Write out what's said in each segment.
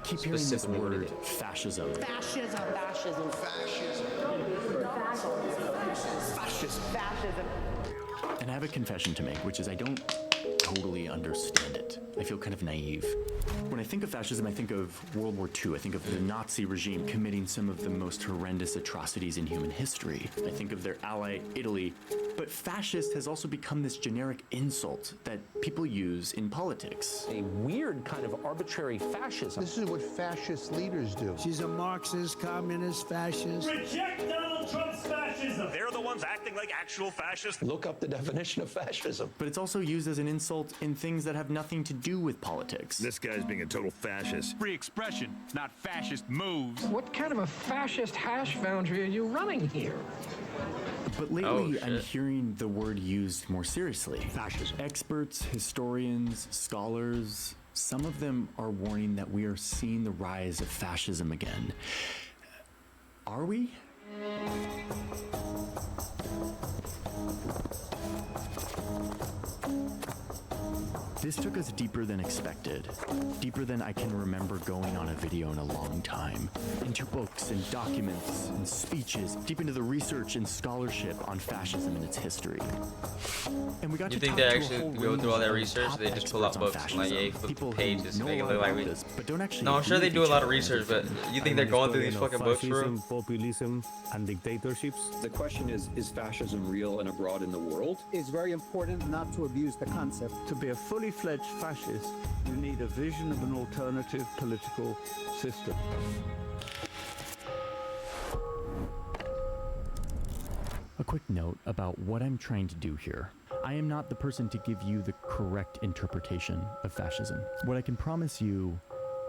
keep hearing this word, fascism. Fascism. Fascism. Fascism. Fascism. Fascism. And I have a confession to make, which is I don't totally understand it. I feel kind of naive. When I think of fascism, I think of World War II. I think of the Nazi regime committing some of the most horrendous atrocities in human history. I think of their ally, Italy. But fascist has also become this generic insult that people use in politics. A weird kind of arbitrary fascism. This is what fascist leaders do. She's a Marxist, communist, fascist. Reject Donald Trump's fascism. They're the ones acting like actual fascists. Look up the definition of fascism. But it's also used as an insult in things that have nothing to do with politics. This guy's being a total fascist. Free expression, not fascist moves. What kind of a fascist hash foundry are you running here? But lately, I'm hearing the word used more seriously. Fascism. Experts, historians, scholars, some of them are warning that we are seeing the rise of fascism again. Are we? This took us deeper than expected, deeper than I can remember going on a video in a long time, into books and documents and speeches, deep into the research and scholarship on fascism and its history. And we got You to think talk they to a actually whole go through all that range of research? top They just pull out experts on books and like fascism, flip people the who pages know and make a it lot look like about we. this, but don't actually No, I'm sure agree they with do a each lot of other. research, but you think they're going through these fucking books, bro? Populism, and dictatorships. The question is fascism real and abroad in the world? It's very important not to abuse the concept. To be a fully fledged fascist, you need a vision of an alternative political system. A quick note about what I'm trying to do here. I am not the person to give you the correct interpretation of fascism. What I can promise you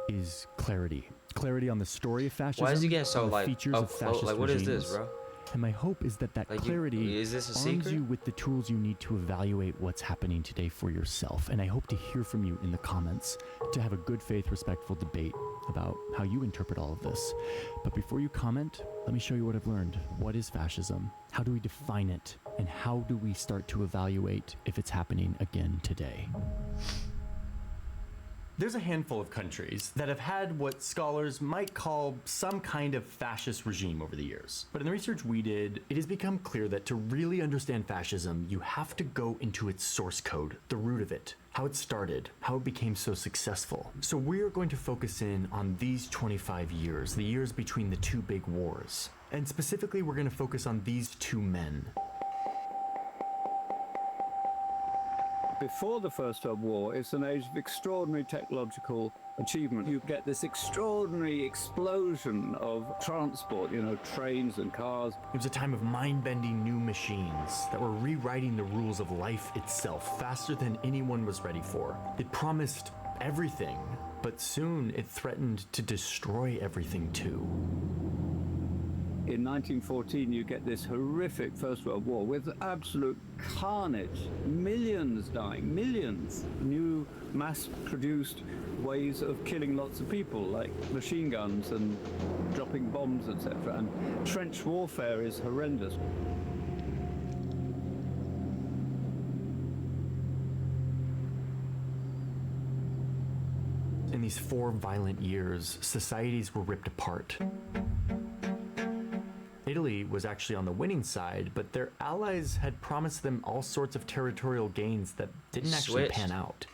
is clarity. Clarity on the story of fascism. Why is he getting so on the like features of fascist like what is this, regimes. bro? And my hope is that Like clarity is this a arms secret? you with the tools you need to evaluate what's happening today for yourself. And I hope to hear from you in the comments to have a good faith, respectful debate about how you interpret all of this. But before you comment, let me show you what I've learned. What is fascism? How do we define it? And how do we start to evaluate if it's happening again today? There's a handful of countries that have had what scholars might call some kind of fascist regime over the years. But in the research we did, it has become clear that to really understand fascism, you have to go into its source code, the root of it, how it started, how it became so successful. So we're going to focus in on these 25 years, the years between the two big wars. And specifically, we're going to focus on these two men. Before the First World War, it's an age of extraordinary technological achievement. You get this extraordinary explosion of transport, trains and cars. It was a time of mind-bending new machines that were rewriting the rules of life itself faster than anyone was ready for. It promised everything, but soon it threatened to destroy everything too. In 1914, you get this horrific First World War with absolute carnage, millions dying, millions. New mass-produced ways of killing lots of people, like machine guns and dropping bombs, etc. And trench warfare is horrendous. In these 4 violent years, societies were ripped apart. Italy was actually on the winning side, but their allies had promised them all sorts of territorial gains that didn't actually pan out.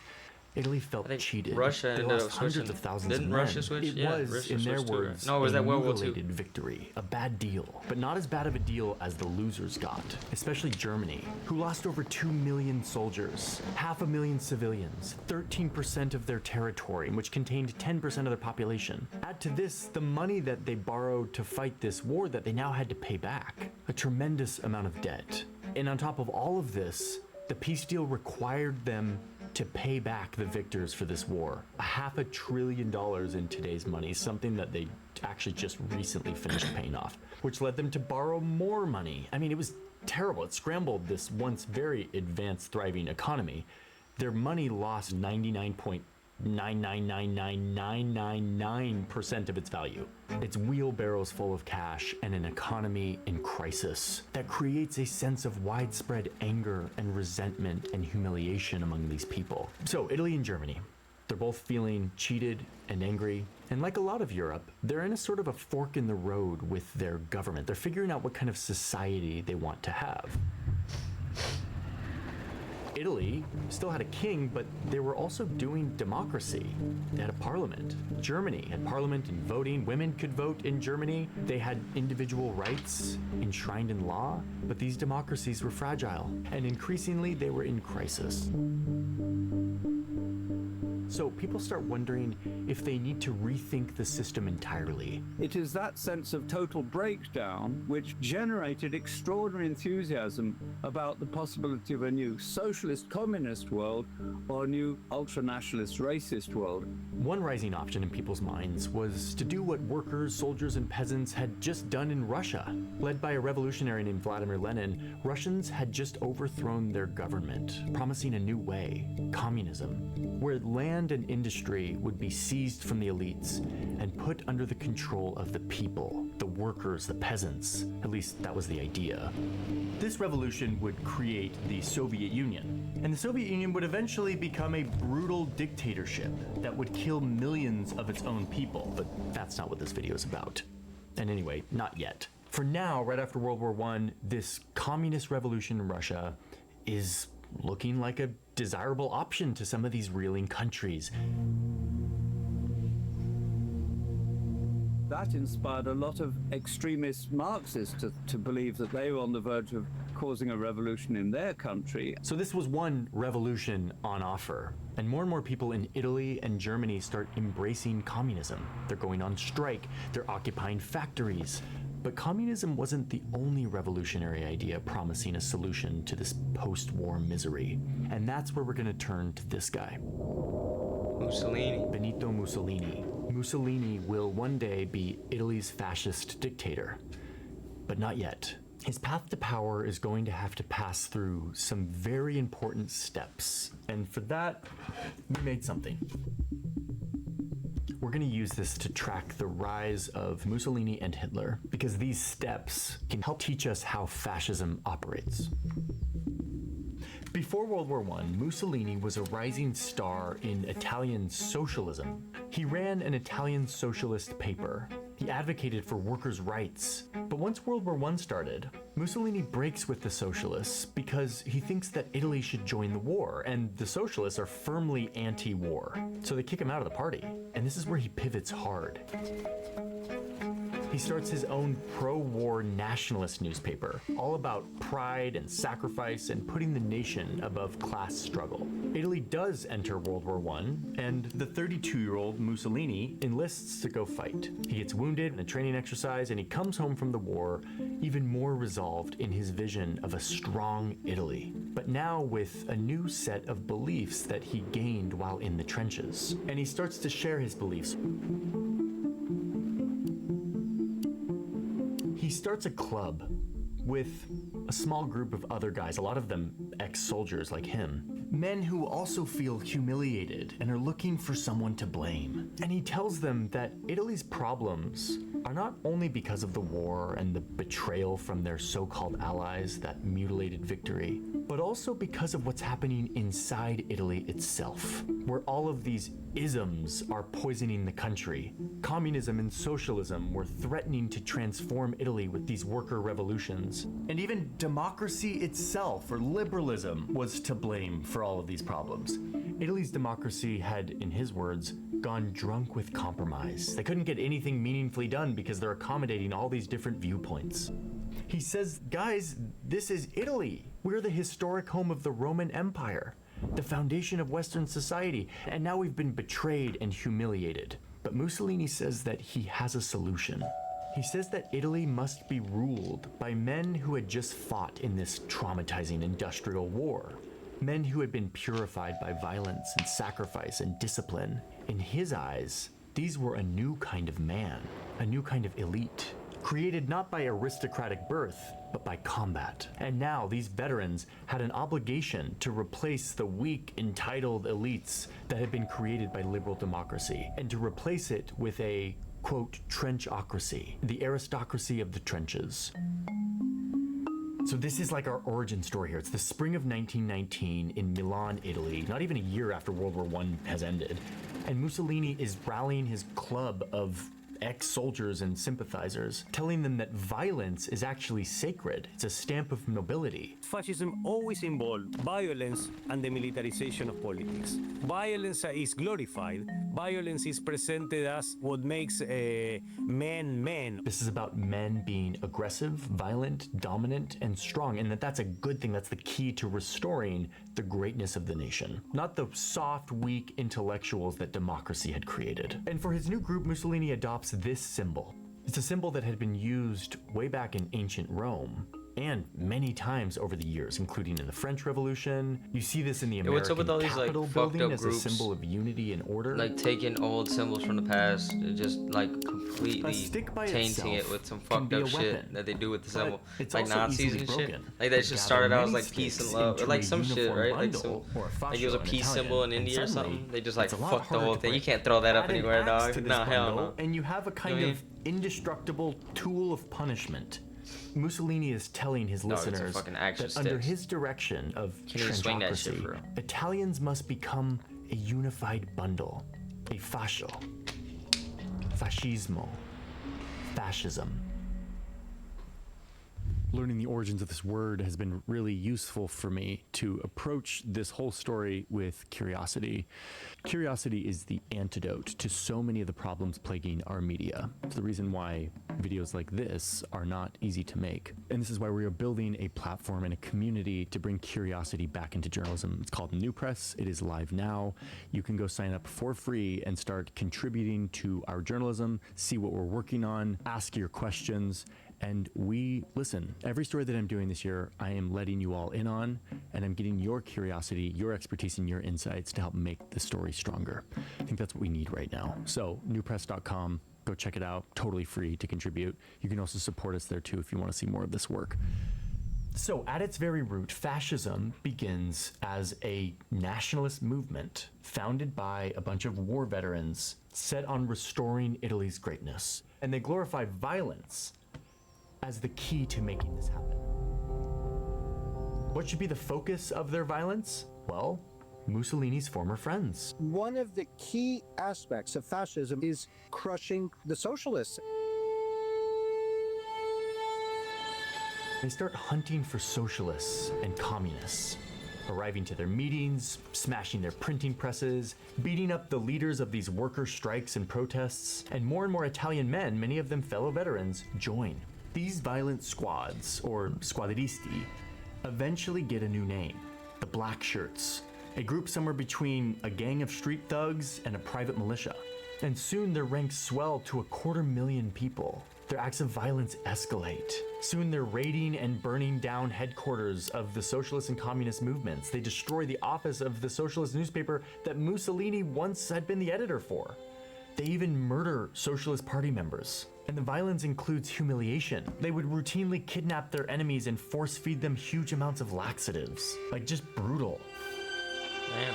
Italy felt cheated. Russia they ended lost up hundreds switching. of thousands Didn't of men. Russia switch? It Yeah, was, Russia in their switched too, right? words, No, was that a World War II? mutilated victory, a bad deal, but not as bad of a deal as the losers got, especially Germany, who lost over 2 million soldiers, 500,000 civilians, 13% of their territory, which contained 10% of their population. Add to this the money that they borrowed to fight this war that they now had to pay back, a tremendous amount of debt. And on top of all of this, the peace deal required them to pay back the victors for this war. $500 billion in today's money, something that they actually just recently finished paying off, which led them to borrow more money. I mean, it was terrible. It scrambled this once very advanced, thriving economy. Their money lost 99.9999999% of its value. It's wheelbarrows full of cash and an economy in crisis that creates a sense of widespread anger and resentment and humiliation among these people. So Italy and Germany, They're both feeling cheated and angry. And like a lot of Europe, they're in a sort of a fork in the road with their government. They're figuring out what kind of society they want to have. Italy still had a king, but they were also doing democracy. They had a parliament. Germany had parliament and voting. Women could vote in Germany. They had individual rights enshrined in law, but these democracies were fragile, and increasingly they were in crisis. So people start wondering if they need to rethink the system entirely. It is that sense of total breakdown which generated extraordinary enthusiasm about the possibility of a new socialist communist world or a new ultra-nationalist racist world. One rising option in people's minds was to do what workers, soldiers, and peasants had just done in Russia. Led by a revolutionary named Vladimir Lenin, Russians had just overthrown their government, promising a new way, communism, where land and industry would be seized from the elites and put under the control of the people, the workers, the peasants. At least that was the idea. This revolution would create the Soviet Union, and the Soviet Union would eventually become a brutal dictatorship that would kill millions of its own people, but that's not what this video is about. And anyway, not yet. For now, right after World War I, this communist revolution in Russia is looking like a desirable option to some of these reeling countries. That inspired a lot of extremist Marxists to believe that they were on the verge of causing a revolution in their country. So this was one revolution on offer, and more people in Italy and Germany start embracing communism. They're going on strike, they're occupying factories. But communism wasn't the only revolutionary idea promising a solution to this post-war misery. And that's where we're gonna turn to this guy. Mussolini. Benito Mussolini. Mussolini will one day be Italy's fascist dictator, but not yet. His path to power is going to have to pass through some very important steps. And for that, we made something. We're going to use this to track the rise of Mussolini and Hitler, because these steps can help teach us how fascism operates. Before World War I, Mussolini was a rising star in Italian socialism. He ran an Italian socialist paper. He advocated for workers' rights. But once World War I started, Mussolini breaks with the socialists because he thinks that Italy should join the war, and the socialists are firmly anti-war. So they kick him out of the party, and this is where he pivots hard. He starts his own pro-war nationalist newspaper, all about pride and sacrifice and putting the nation above class struggle. Italy does enter World War I, and the 32-year-old Mussolini enlists to go fight. He gets wounded in a training exercise, and he comes home from the war even more resolved in his vision of a strong Italy, but now with a new set of beliefs that he gained while in the trenches. And he starts to share his beliefs. He starts a club with a small group of other guys, a lot of them ex-soldiers like him, men who also feel humiliated and are looking for someone to blame. And he tells them that Italy's problems are not only because of the war and the betrayal from their so-called allies, that mutilated victory, but also because of what's happening inside Italy itself, where all of these isms are poisoning the country. Communism and socialism were threatening to transform Italy with these worker revolutions. And even democracy itself, or liberalism, was to blame for all of these problems. Italy's democracy had, in his words, gone drunk with compromise. They couldn't get anything meaningfully done because they're accommodating all these different viewpoints. He says, guys, this is Italy. We're the historic home of the Roman Empire, the foundation of Western society, and now we've been betrayed and humiliated. But Mussolini says that he has a solution. He says that Italy must be ruled by men who had just fought in this traumatizing industrial war. Men who had been purified by violence and sacrifice and discipline. In his eyes, these were a new kind of man, a new kind of elite, created not by aristocratic birth, but by combat. And now these veterans had an obligation to replace the weak, entitled elites that had been created by liberal democracy, and to replace it with a, quote, trenchocracy, the aristocracy of the trenches. So this is like our origin story here. It's the spring of 1919 in Milan, Italy, not even a year after World War I has ended. And Mussolini is rallying his club of ex-soldiers and sympathizers, telling them that violence is actually sacred. It's a stamp of nobility. Fascism always involved violence and the militarization of politics. Violence is glorified. Violence is presented as what makes men men. This is about men being aggressive, violent, dominant, and strong, and that's a good thing. That's the key to restoring the greatness of the nation, not the soft, weak intellectuals that democracy had created. And for his new group, Mussolini adopts this symbol. It's a symbol that had been used way back in ancient Rome and many times over the years, including in the French Revolution. You see this in the American what's up with all these, Capitol like, building fucked up as groups, a symbol of unity and order. like taking old symbols from the past and just like completely tainting it with some fucked up shit that they do with the symbol, like Nazis and shit. Like that just started out as like peace and love, or like some shit, right? Like some, like it was a peace symbol in India or something. They just like fucked the whole thing. You can't throw that up anywhere, dog. Nah, hell no. And you have a kind of indestructible tool of punishment. Mussolini is telling his listeners that under his direction of transocracy, Italians must become a unified bundle, a fascio, fascismo, fascism. Learning the origins of this word has been really useful for me to approach this whole story with curiosity. Curiosity is the antidote to so many of the problems plaguing our media. It's the reason why videos like this are not easy to make. And this is why we are building a platform and a community to bring curiosity back into journalism. It's called New Press. It is live now. You can go sign up for free and start contributing to our journalism, see what we're working on, ask your questions, and we listen. Every story that I'm doing this year, I am letting you all in on, and I'm getting your curiosity, your expertise, and your insights to help make the story stronger. I think that's what we need right now. So newpress.com, go check it out, totally free to contribute. You can also support us there too if you want to see more of this work. So at its very root, fascism begins as a nationalist movement founded by a bunch of war veterans set on restoring Italy's greatness. And they glorify violence as the key to making this happen. What should be the focus of their violence? Well, Mussolini's former friends. One of the key aspects of fascism is crushing the socialists. They start hunting for socialists and communists, arriving to their meetings, smashing their printing presses, beating up the leaders of these worker strikes and protests, and more Italian men, many of them fellow veterans, join. These violent squads, or squadristi, eventually get a new name, the Black Shirts, a group somewhere between a gang of street thugs and a private militia. And soon their ranks swell to 250,000 people. Their acts of violence escalate. Soon they're raiding and burning down headquarters of the socialist and communist movements. They destroy the office of the socialist newspaper that Mussolini once had been the editor for. They even murder Socialist Party members. And the violence includes humiliation. They would routinely kidnap their enemies and force feed them huge amounts of laxatives. Like, just brutal. Man.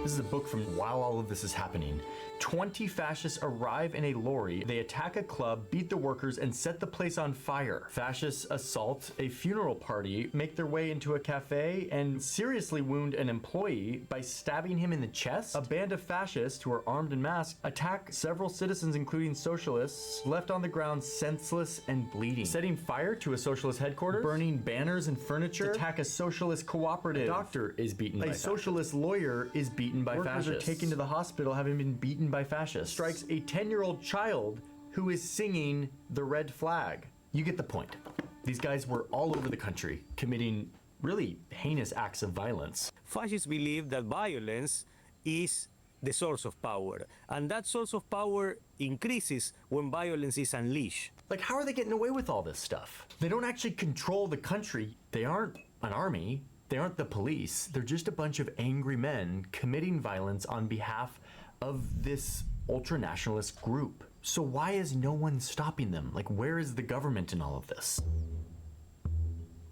This is a book from while all of this is happening. 20 fascists arrive in a lorry, they attack a club, beat the workers, and set the place on fire. Fascists assault a funeral party, make their way into a cafe, and seriously wound an employee by stabbing him in the chest. A band of fascists, who are armed and masked, attack several citizens, including socialists, left on the ground senseless and bleeding. Setting fire to a socialist headquarters, burning banners and furniture, attack a socialist cooperative. A doctor is beaten by fascists. A socialist lawyer is beaten by fascists. Workers are taken to the hospital having been beaten by fascists. Strikes a 10-year-old child who is singing the red flag. You get the point. These guys were all over the country committing really heinous acts of violence. Fascists believe that violence is the source of power, and that source of power increases when violence is unleashed. Like, how are they getting away with all this stuff? They don't actually control the country. They aren't an army. They aren't the police. They're just a bunch of angry men committing violence on behalf of this ultra-nationalist group. So why is no one stopping them? Like, where is the government in all of this?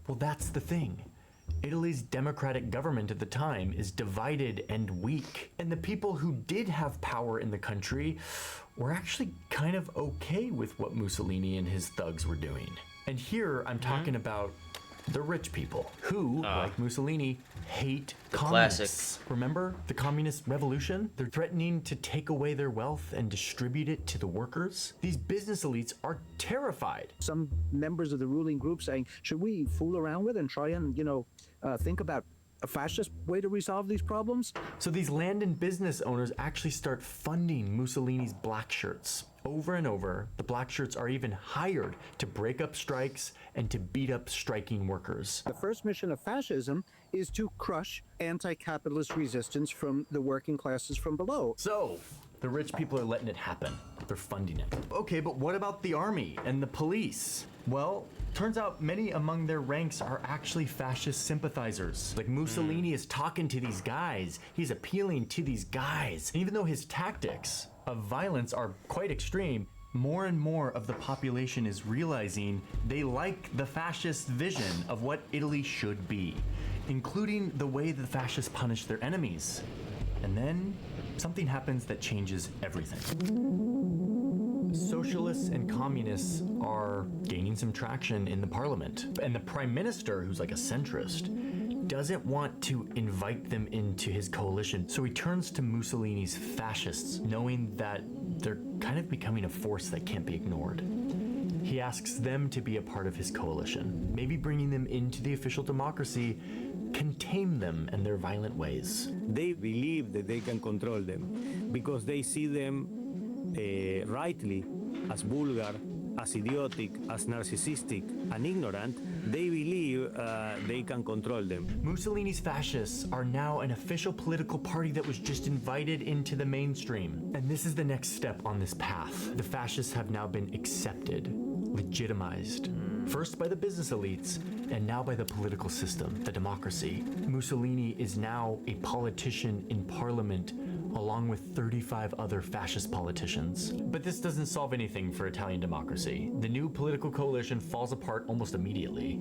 Well, that's the thing. Italy's democratic government at the time is divided and weak, and the people who did have power in the country were actually kind of okay with what Mussolini and his thugs were doing. And here I'm talking about the rich people who, like Mussolini, hate communists. Remember the communist revolution? They're threatening to take away their wealth and distribute it to the workers. These business elites are terrified. Some members of the ruling group saying, should we fool around with and try and, think about a fascist way to resolve these problems? So these land and business owners actually start funding Mussolini's black shirts. Over and over, the black shirts are even hired to break up strikes and to beat up striking workers. The first mission of fascism is to crush anti-capitalist resistance from the working classes from below. So, the rich people are letting it happen. They're funding it. Okay, but what about the army and the police? Well, turns out many among their ranks are actually fascist sympathizers. Like Mussolini is talking to these guys. He's appealing to these guys. And even though his tactics of violence are quite extreme, more and more of the population is realizing they like the fascist vision of what Italy should be, including the way the fascists punish their enemies. And then something happens that changes everything. Socialists and communists are gaining some traction in the parliament. And the prime minister, who's like a centrist, doesn't want to invite them into his coalition. So he turns to Mussolini's fascists, knowing that they're kind of becoming a force that can't be ignored. He asks them to be a part of his coalition, maybe bringing them into the official democracy, contain them and their violent ways. They believe that they can control them because they see them rightly as vulgar, as idiotic, as narcissistic and ignorant. They believe they can control them. Mussolini's fascists are now an official political party that was just invited into the mainstream. And this is the next step on this path. The fascists have now been accepted, legitimized, first by the business elites, and now by the political system, the democracy. Mussolini is now a politician in parliament, along with 35 other fascist politicians. But this doesn't solve anything for Italian democracy. The new political coalition falls apart almost immediately.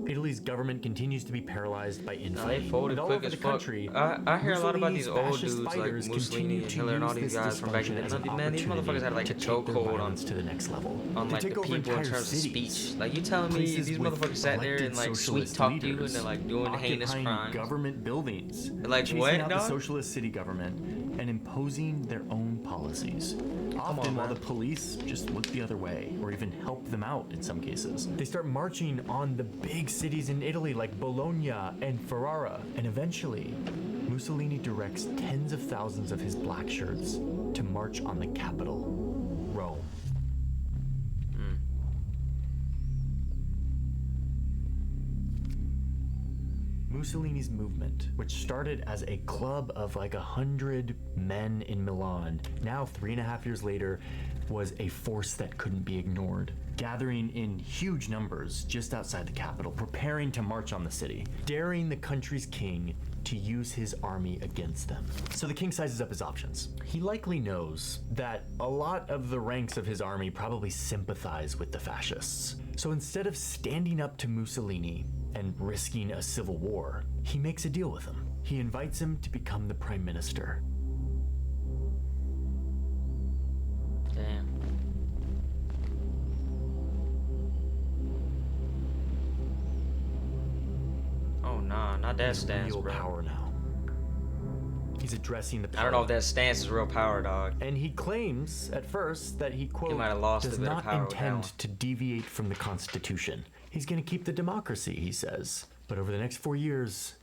Italy's government continues to be paralyzed by infamy. They folded and all quick over as the fuck. country, I hear a lot about these old Mussolini's dudes like fighters Mussolini and continue Hitler and all to these use guys this from back in the dysfunction as an man, these motherfuckers had like a opportunity to take their chokehold on violence to the next level. on To like the take over people in entire terms of cities. speech. Like you telling me Places these with motherfuckers sat there and like elected sweet socialist talked you and leaders, they're like doing heinous occupying crimes. government buildings, Like chasing what, out the dog? socialist city government and imposing their own policies. Often while the police just look the other way or even help them out in some cases. They start marching on the big cities in Italy like Bologna and Ferrara, and eventually Mussolini directs tens of thousands of his black shirts to march on the capital, Rome. Mussolini's movement, which started as a club of like 100 men in Milan, now 3.5 years later, was a force that couldn't be ignored, gathering in huge numbers just outside the capital, preparing to march on the city, daring the country's king to use his army against them. So the king sizes up his options. He likely knows that a lot of the ranks of his army probably sympathize with the fascists. So instead of standing up to Mussolini and risking a civil war, he makes a deal with him. He invites him to become the prime minister. Damn. Oh nah, not that stance, Real bro. power now. He's addressing the I don't know if that stance is real power, dog. And he claims at first that he, quote, might have lost a does bit of not power with that one. intend to deviate from the Constitution. He's going to keep the democracy, he says. But over the next 4 years,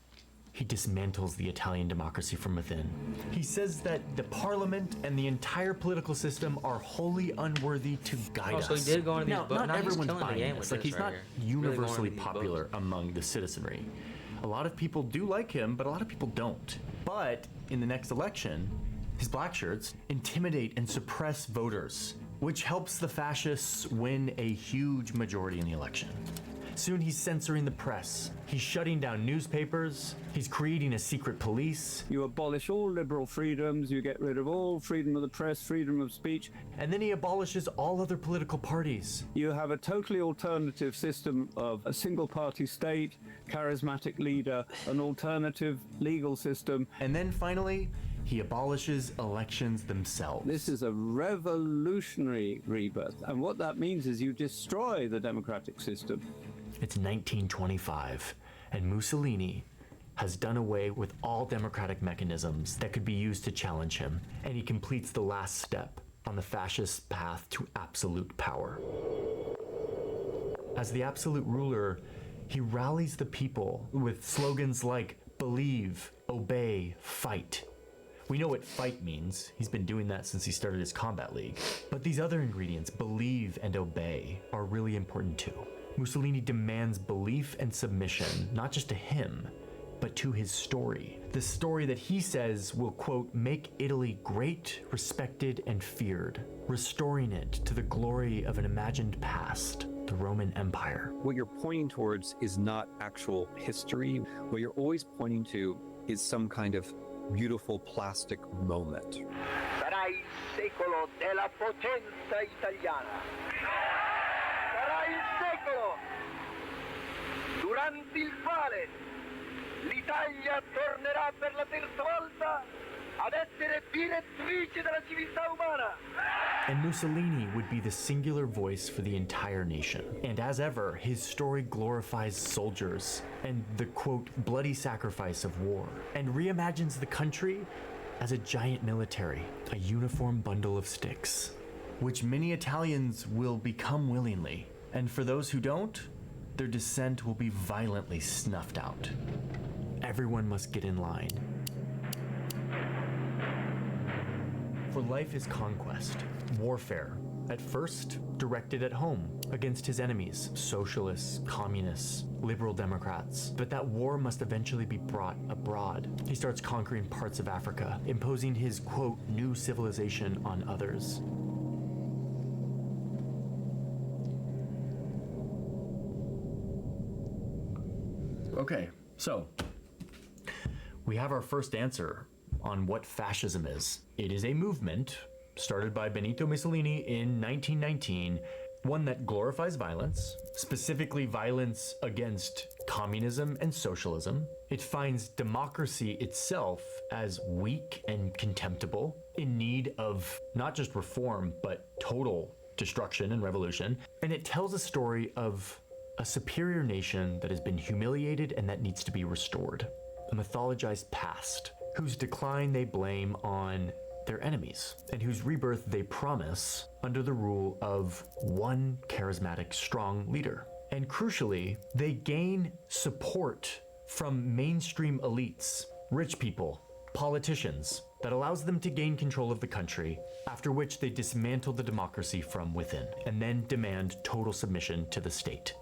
he dismantles the Italian democracy from within. He says that the parliament and the entire political system are wholly unworthy to guide us. So he did go into these Now, books. not Now he's everyone's killing the buying game this. with Like, this he's right not here. Really going universally into these popular books. among the citizenry. A lot of people do like him, but a lot of people don't. But in the next election, his black shirts intimidate and suppress voters, which helps the fascists win a huge majority in the election. Soon he's censoring the press. He's shutting down newspapers. He's creating a secret police. You abolish all liberal freedoms, you get rid of all freedom of the press, freedom of speech. And then he abolishes all other political parties. You have a totally alternative system of a single party state, charismatic leader, an alternative legal system. And then finally, he abolishes elections themselves. This is a revolutionary rebirth. And what that means is you destroy the democratic system. It's 1925, and Mussolini has done away with all democratic mechanisms that could be used to challenge him, and he completes the last step on the fascist path to absolute power. As the absolute ruler, he rallies the people with slogans like believe, obey, fight. We know what fight means. He's been doing that since he started his combat league. But these other ingredients, believe and obey, are really important too. Mussolini demands belief and submission, not just to him, but to his story. The story that he says will, quote, make Italy great, respected, and feared, restoring it to the glory of an imagined past, the Roman Empire. What you're pointing towards is not actual history. What you're always pointing to is some kind of beautiful plastic moment. Sarà il secolo della potenza italiana. Sarà il secolo durante il quale l'Italia tornerà per la terza volta ad essere direttrice della civiltà umana. And Mussolini would be the singular voice for the entire nation. And as ever, his story glorifies soldiers and the, quote, bloody sacrifice of war, and reimagines the country as a giant military, a uniform bundle of sticks, which many Italians will become willingly. And for those who don't, their dissent will be violently snuffed out. Everyone must get in line. For life is conquest, warfare, at first directed at home against his enemies, socialists, communists, liberal Democrats. But that war must eventually be brought abroad. He starts conquering parts of Africa, imposing his, quote, new civilization on others. Okay, so we have our first answer on what fascism is. It is a movement started by Benito Mussolini in 1919, one that glorifies violence, specifically violence against communism and socialism. It finds democracy itself as weak and contemptible, in need of not just reform, but total destruction and revolution. And it tells a story of a superior nation that has been humiliated and that needs to be restored. A mythologized past, whose decline they blame on their enemies, and whose rebirth they promise under the rule of one charismatic, strong leader. And crucially, they gain support from mainstream elites, rich people, politicians, that allows them to gain control of the country, after which they dismantle the democracy from within, and then demand total submission to the state,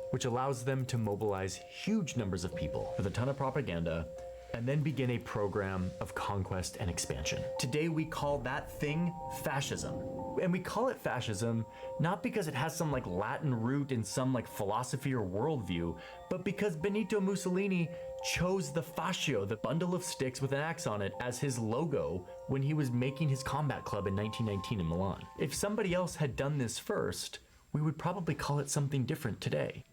which allows them to mobilize huge numbers of people with a ton of propaganda, and then begin a program of conquest and expansion. Today we call that thing fascism. And we call it fascism not because it has some like Latin root in some like philosophy or worldview, but because Benito Mussolini chose the fascio, the bundle of sticks with an axe on it, as his logo when he was making his combat club in 1919 in Milan. If somebody else had done this first, we would probably call it something different today.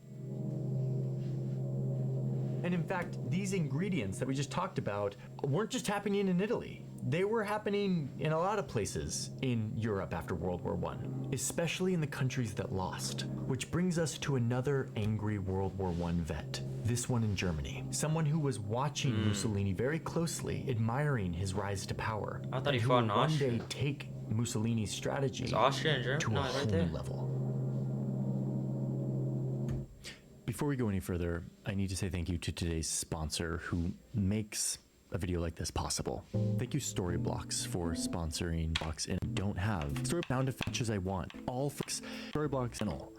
And in fact, these ingredients that we just talked about weren't just happening in Italy. They were happening in a lot of places in Europe after World War I, especially in the countries that lost. Which brings us to another angry World War I vet, this one in Germany. Someone who was watching Mussolini very closely, admiring his rise to power. I thought he who fought in would one Austria. day take Mussolini's strategy Is Austria and Germany? to a No, whole right there. new level. Before we go any further, I need to say thank you to today's sponsor who makes a video like this possible. Thank you Storyblocks for sponsoring Blocks and don't have story sound effects as I want. All for Storyblocks and all.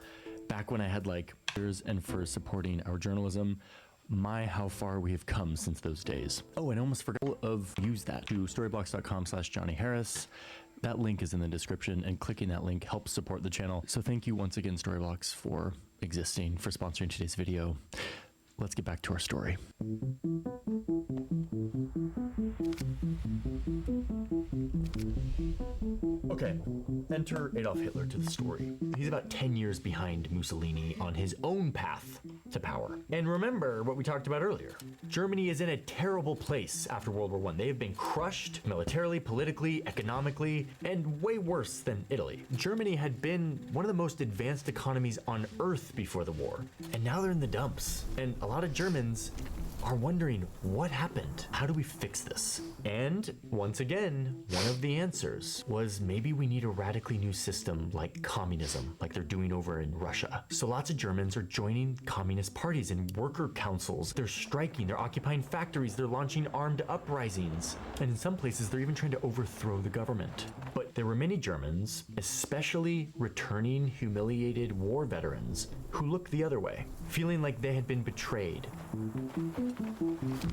Back when I had like years and for supporting our journalism, my how far we have come since those days. Oh, and I almost forgot of use that to storyblocks.com/Johnny Harris. That link is in the description, and clicking that link helps support the channel. So thank you once again, Storyblocks, for existing, for sponsoring today's video. Let's get back to our story. Okay, enter Adolf Hitler to the story. He's about 10 years behind Mussolini on his own path to power. And remember what we talked about earlier. Germany is in a terrible place after World War I. They have been crushed militarily, politically, economically, and way worse than Italy. Germany had been one of the most advanced economies on earth before the war, and now they're in the dumps. And a lot of Germans are wondering, what happened? How do we fix this? And once again, one of the answers was maybe we need a radically new system like communism, like they're doing over in Russia. So lots of Germans are joining communist parties and worker councils. They're striking, they're occupying factories, they're launching armed uprisings. And in some places, they're even trying to overthrow the government. But there were many Germans, especially returning humiliated war veterans, who looked the other way, feeling like they had been betrayed.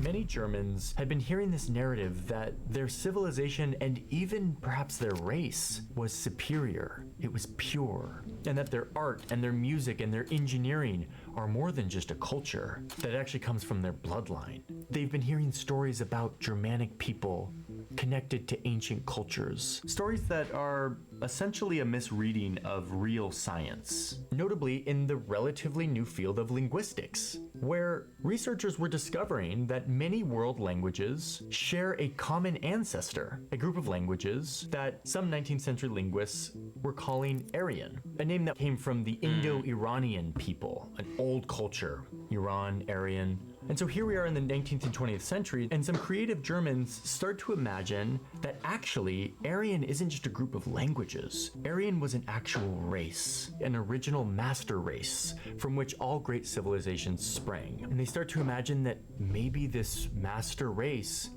Many Germans had been hearing this narrative that their civilization and even perhaps their race was superior. It was pure, and that their art and their music and their engineering are more than just a culture, that it actually comes from their bloodline. They've been hearing stories about Germanic people connected to ancient cultures, stories that are essentially a misreading of real science, notably in the relatively new field of linguistics, where researchers were discovering that many world languages share a common ancestor, a group of languages that some 19th century linguists were calling Aryan, a name that came from the Indo-Iranian people, an old culture, Iran, Aryan. And so here we are in the 19th and 20th century, and some creative Germans start to imagine that actually Aryan isn't just a group of languages. Aryan was an actual race, an original master race from which all great civilizations sprang. And they start to imagine that maybe this master race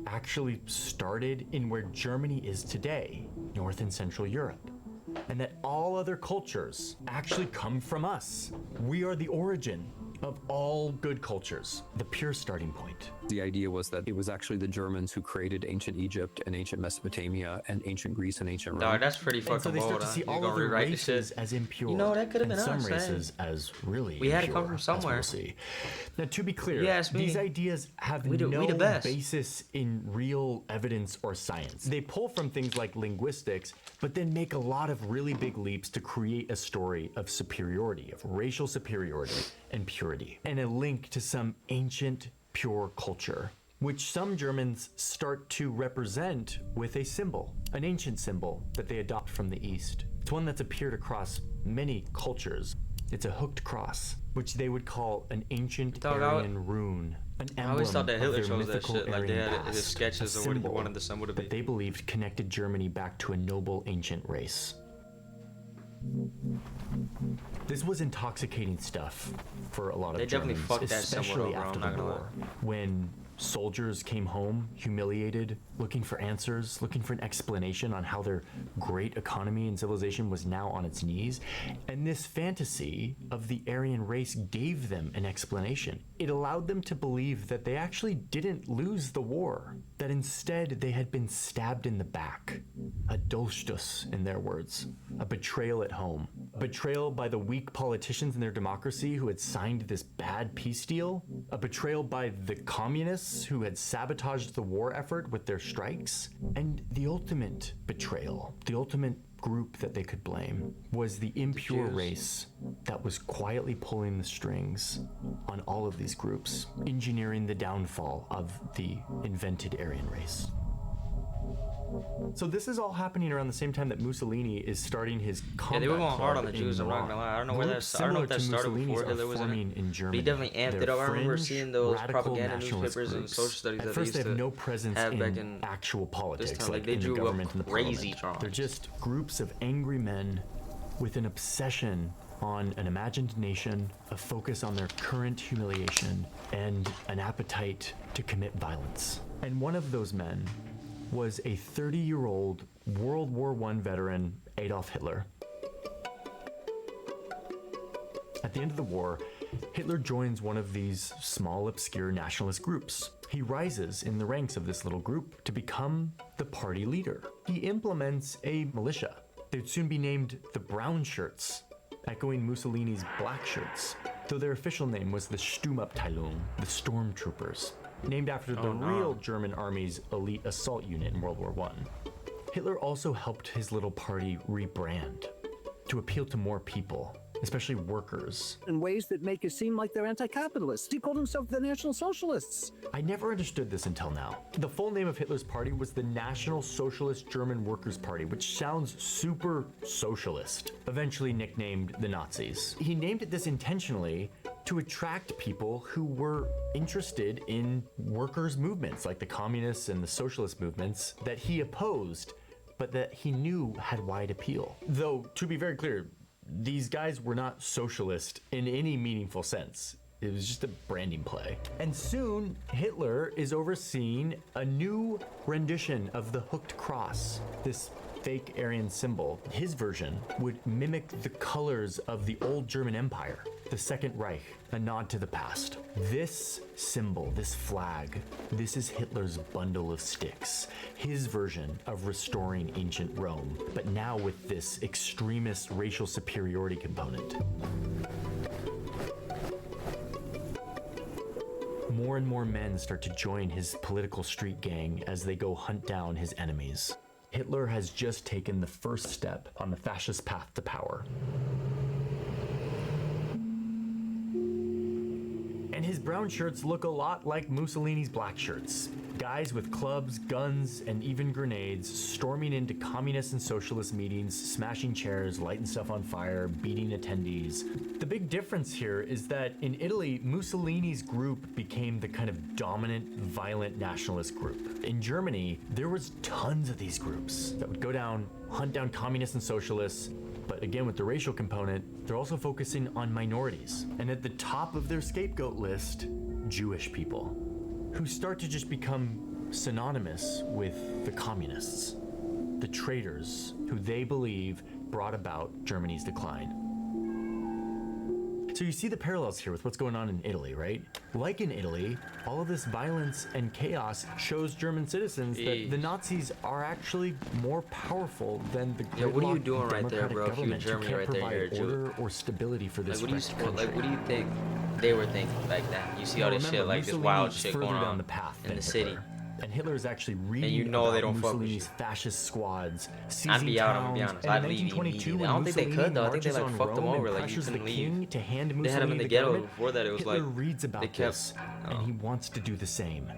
actually started in where Germany is today, North and Central Europe, and that all other cultures actually come from us. We are the origin of all good cultures, the pure starting point. The idea was that it was actually the Germans who created ancient Egypt and ancient Mesopotamia and ancient Greece and ancient Rome. No, that's pretty fucking bold. So they start to see all of the races as impure. You know, that could have been some us, races as really we had impure, to come from somewhere. We'll see. Now, to be clear, yes, these ideas have no basis in real evidence or science. They pull from things like linguistics, but then make a lot of really big leaps to create a story of superiority, of racial superiority and purity, and a link to some ancient pure culture, which some Germans start to represent with a symbol, an ancient symbol that they adopt from the East. It's one that's appeared across many cultures. It's a hooked cross, which they would call an ancient Aryan rune, an emblem I always thought that Hitler of their chose that mythical shit, like they Aryan had his past, sketches a of what he symbol wanted the symbol to be. that they believed connected Germany back to a noble ancient race. This was intoxicating stuff for a lot of Germans, especially after the war, when soldiers came home humiliated, looking for answers, looking for an explanation on how their great economy and civilization was now on its knees. And this fantasy of the Aryan race gave them an explanation. It allowed them to believe that they actually didn't lose the war, that instead they had been stabbed in the back. A Dolchstoß, in their words, a betrayal at home. Betrayal by the weak politicians in their democracy who had signed this bad peace deal. A betrayal by the communists who had sabotaged the war effort with their strikes. And the ultimate betrayal, the ultimate group that they could blame, was the impure race that was quietly pulling the strings on all of these groups, engineering the downfall of the invented Aryan race. So this is all happening around the same time that Mussolini is starting his combat. Yeah, they were going hard on the Jews. I'm not gonna lie. I don't know where that. I don't know if that started before Hitler was in it. But he definitely amped it up. I remember seeing those propaganda newspapers and social studies that they used to have no presence in actual politics, like they drew government and the crazy parliament. They're just groups of angry men with an obsession on an imagined nation, a focus on their current humiliation, and an appetite to commit violence. And one of those men was a 30-year-old World War I veteran, Adolf Hitler. At the end of the war, Hitler joins one of these small, obscure nationalist groups. He rises in the ranks of this little group to become the party leader. He implements a militia. They'd soon be named the Brown Shirts, echoing Mussolini's Black Shirts, though their official name was the Sturmabteilung, the Stormtroopers, named after the real German army's elite assault unit in World War I. Hitler also helped his little party rebrand to appeal to more people, especially workers. In ways that make it seem like they're anti-capitalists. He called himself the National Socialists. I never understood this until now. The full name of Hitler's party was the National Socialist German Workers' Party, which sounds super socialist, eventually nicknamed the Nazis. He named it this intentionally to attract people who were interested in workers' movements, like the communists and the socialist movements that he opposed, but that he knew had wide appeal. Though, to be very clear, these guys were not socialist in any meaningful sense. It was just a branding play. And soon, Hitler is overseeing a new rendition of the hooked cross, this fake Aryan symbol. His version would mimic the colors of the old German Empire, the Second Reich, a nod to the past. This symbol, this flag, this is Hitler's bundle of sticks, his version of restoring ancient Rome, but now with this extremist racial superiority component. More and more men start to join his political street gang as they go hunt down his enemies. Hitler has just taken the first step on the fascist path to power. And his brown shirts look a lot like Mussolini's black shirts. Guys with clubs, guns, and even grenades storming into communist and socialist meetings, smashing chairs, lighting stuff on fire, beating attendees. The big difference here is that in Italy, Mussolini's group became the kind of dominant, violent nationalist group. In Germany, there was tons of these groups that would go down, hunt down communists and socialists. But again, with the racial component, they're also focusing on minorities. And at the top of their scapegoat list, Jewish people, who start to just become synonymous with the communists, the traitors who they believe brought about Germany's decline. So you see the parallels here with what's going on in Italy, right? Like in Italy, all of this violence and chaos shows German citizens that the Nazis are actually more powerful than the what are you doing right there, democratic bro? If you're in government who Germany can't right there, provide you're a Jew. order or stability for this Like, country. what do you think they were thinking back then? You see all this shit, like this wild shit going on in the city. And Hitler is actually reading and you know about they don't fuck with Mussolini's you. fascist squads, seizing I'd be out, I'm towns, gonna be honest. and I'd in leave 1922, immediately. I don't think they could though. I think they like marches fucked them on Rome over. and Like you pressures couldn't the king leave. to hand They had him in Mussolini the ghetto government. before that. It was Hitler like reads about they kept this, and he wants to do the same.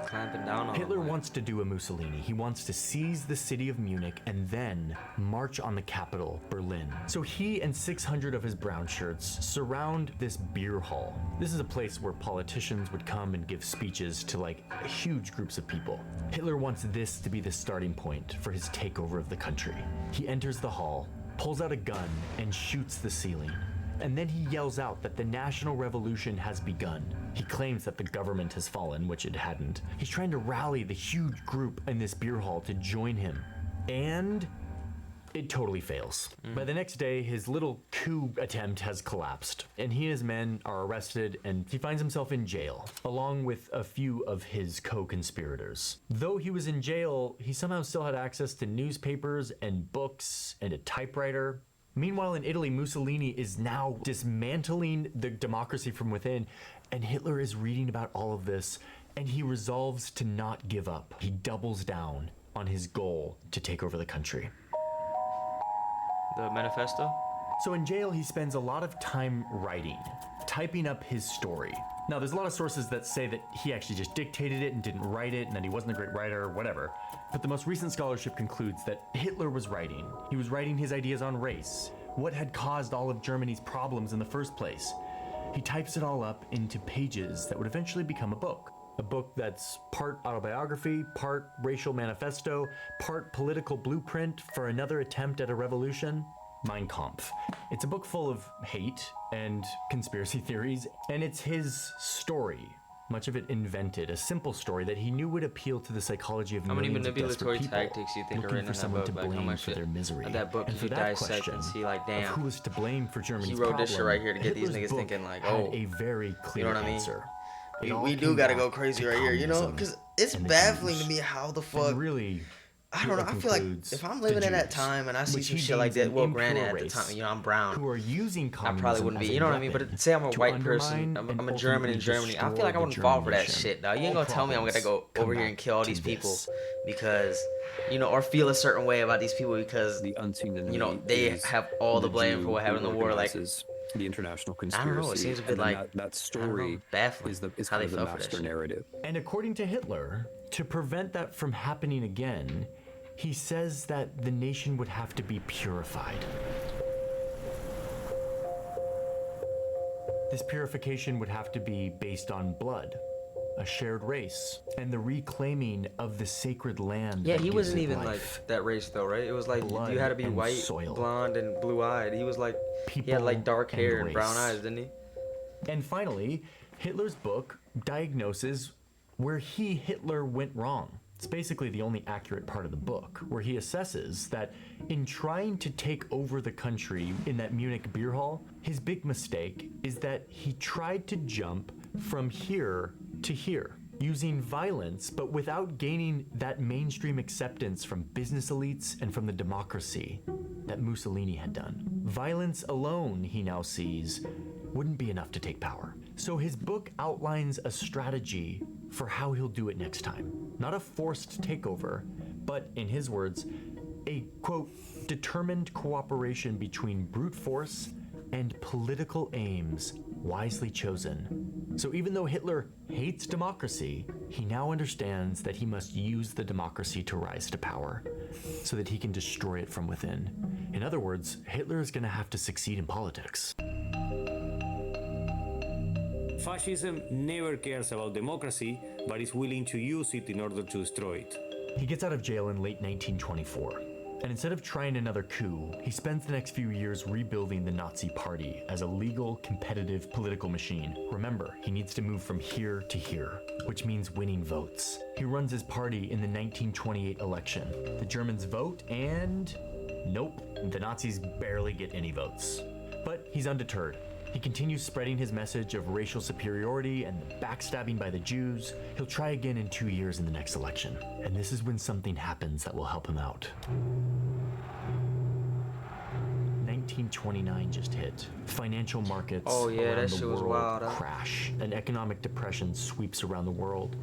clamping down on Hitler them. wants to do a Mussolini. He wants to seize the city of Munich and then march on the capital, Berlin. So he and 600 of his brown shirts surround this beer hall. This is a place where politicians would come and give speeches to like huge groups of people. Hitler wants this to be the starting point for his takeover of the country. He enters the hall, pulls out a gun, and shoots the ceiling. And then he yells out that the national revolution has begun. He claims that the government has fallen, which it hadn't. He's trying to rally the huge group in this beer hall to join him. And it totally fails. By the next day, his little coup attempt has collapsed, and he and his men are arrested, and he finds himself in jail, along with a few of his co-conspirators. Though he was in jail, he somehow still had access to newspapers and books and a typewriter. Meanwhile, in Italy, Mussolini is now dismantling the democracy from within, and Hitler is reading about all of this, and he resolves to not give up. He doubles down on his goal to take over the country. The manifesto? So in jail, he spends a lot of time writing, typing up his story. Now, there's a lot of sources that say that he actually just dictated it and didn't write it, and that he wasn't a great writer or whatever. But the most recent scholarship concludes that Hitler was writing. He was writing his ideas on race, what had caused all of Germany's problems in the first place. He types it all up into pages that would eventually become a book. A book that's part autobiography, part racial manifesto, part political blueprint for another attempt at a revolution. Mein Kampf. It's a book full of hate and conspiracy theories, and it's his story. Much of it invented, a simple story that he knew would appeal to the psychology of millions of manipulatory desperate people, tactics you think are looking written for in that someone book? to Like, how blame much for their misery. of that book And if for you that dissect question and see, like, damn, of who was to blame for Germany's he wrote problem, this shit right here to get these Hitler's niggas book thinking, like, had oh, a very clear you know what I mean? answer. we do gotta go crazy right here, you know, because it's baffling to me how the fuck. Really, I don't know. I feel like if I'm living in that time and I see some shit like that, well, granted, at the time, you know, I'm brown. Who are using I probably wouldn't be, you know what I mean? But say I'm a white person, I'm a German in Germany. I feel like I wouldn't fall for that shit, dog. You ain't gonna tell me I'm gonna go over here and kill all these people because, you know, or feel a certain way about these people because, you know, they have all the blame for what happened in the war. Like, the international conspiracy. I don't know. It seems a bit like that story baffling. is how kind they of the fell for that master shit. narrative. And according to Hitler, to prevent that from happening again, he says that the nation would have to be purified. This purification would have to be based on blood, a shared race, and the reclaiming of the sacred land. Yeah, that he gives wasn't it even life. like that race though, right? It was like Blood you had to be and white, soil. blonde, and blue-eyed. He was like he had like dark hair and brown eyes, didn't he? And finally, Hitler's book diagnoses where Hitler went wrong. It's basically the only accurate part of the book, where he assesses that in trying to take over the country in that Munich beer hall, his big mistake is that he tried to jump from here to here, using violence, but without gaining that mainstream acceptance from business elites and from the democracy that Mussolini had done. Violence alone, he now sees, wouldn't be enough to take power. So his book outlines a strategy for how he'll do it next time. Not a forced takeover, but in his words, a quote, determined cooperation between brute force and political aims wisely chosen. So even though Hitler hates democracy, he now understands that he must use the democracy to rise to power so that he can destroy it from within. In other words, Hitler is going to have to succeed in politics. Fascism never cares about democracy, but is willing to use it in order to destroy it. He gets out of jail in late 1924. And instead of trying another coup, he spends the next few years rebuilding the Nazi Party as a legal, competitive political machine. Remember, he needs to move from here to here, which means winning votes. He runs his party in the 1928 election. The Germans vote and nope, the Nazis barely get any votes. But he's undeterred. He continues spreading his message of racial superiority and the backstabbing by the Jews. He'll try again in 2 years in the next election. And this is when something happens that will help him out. 1929 just hit. Financial markets around the world crash. An economic depression sweeps around the world.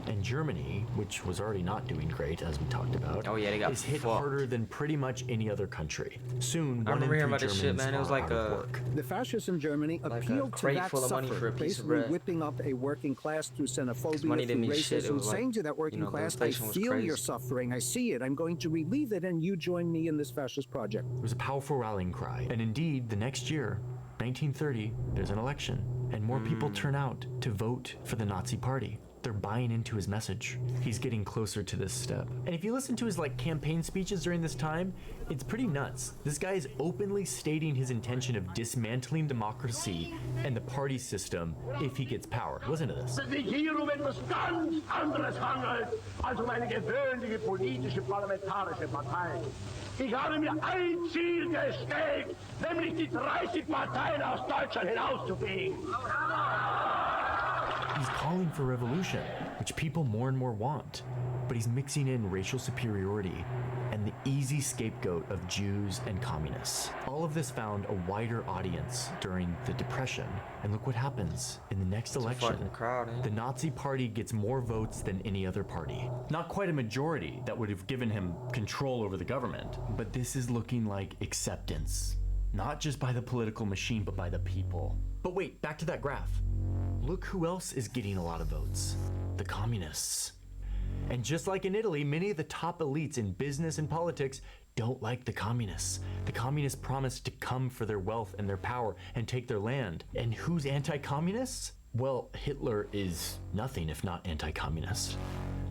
And Germany, which was already not doing great, as we talked about, is hit harder than pretty much any other country. Soon, one in 3 Germans are out of work. The fascists in Germany appealed to that suffer, basically whipping up a working class through xenophobia, through racism, saying to that working class, I feel your suffering, I see it, I'm going to relieve it, and you join me in this fascist project. It was a powerful rallying cry. And indeed, the next year, 1930, there's an election, and more people turn out to vote for the Nazi Party. They're buying into his message. He's getting closer to this step. And if you listen to his campaign speeches during this time, it's pretty nuts. This guy is openly stating his intention of dismantling democracy and the party system if he gets power. Listen to this. Sich hier etwas ganz anderes handelt, als eine gewöhnliche politische parlamentarische Partei. Ich habe mir ein Ziel gestellt, nämlich die 30 Parteien aus Deutschland hinauszufegen. He's calling for revolution, which people more and more want, but he's mixing in racial superiority and the easy scapegoat of Jews and communists. All of this found a wider audience during the Depression, and look what happens in the next election. The Nazi Party gets more votes than any other party. Not quite a majority that would have given him control over the government, but this is looking like acceptance, not just by the political machine, but by the people. But wait, back to that graph. Look who else is getting a lot of votes. The communists. And just like in Italy, many of the top elites in business and politics don't like the communists. The communists promise to come for their wealth and their power and take their land. And who's anti-communists? Well, Hitler is nothing if not anti-communist.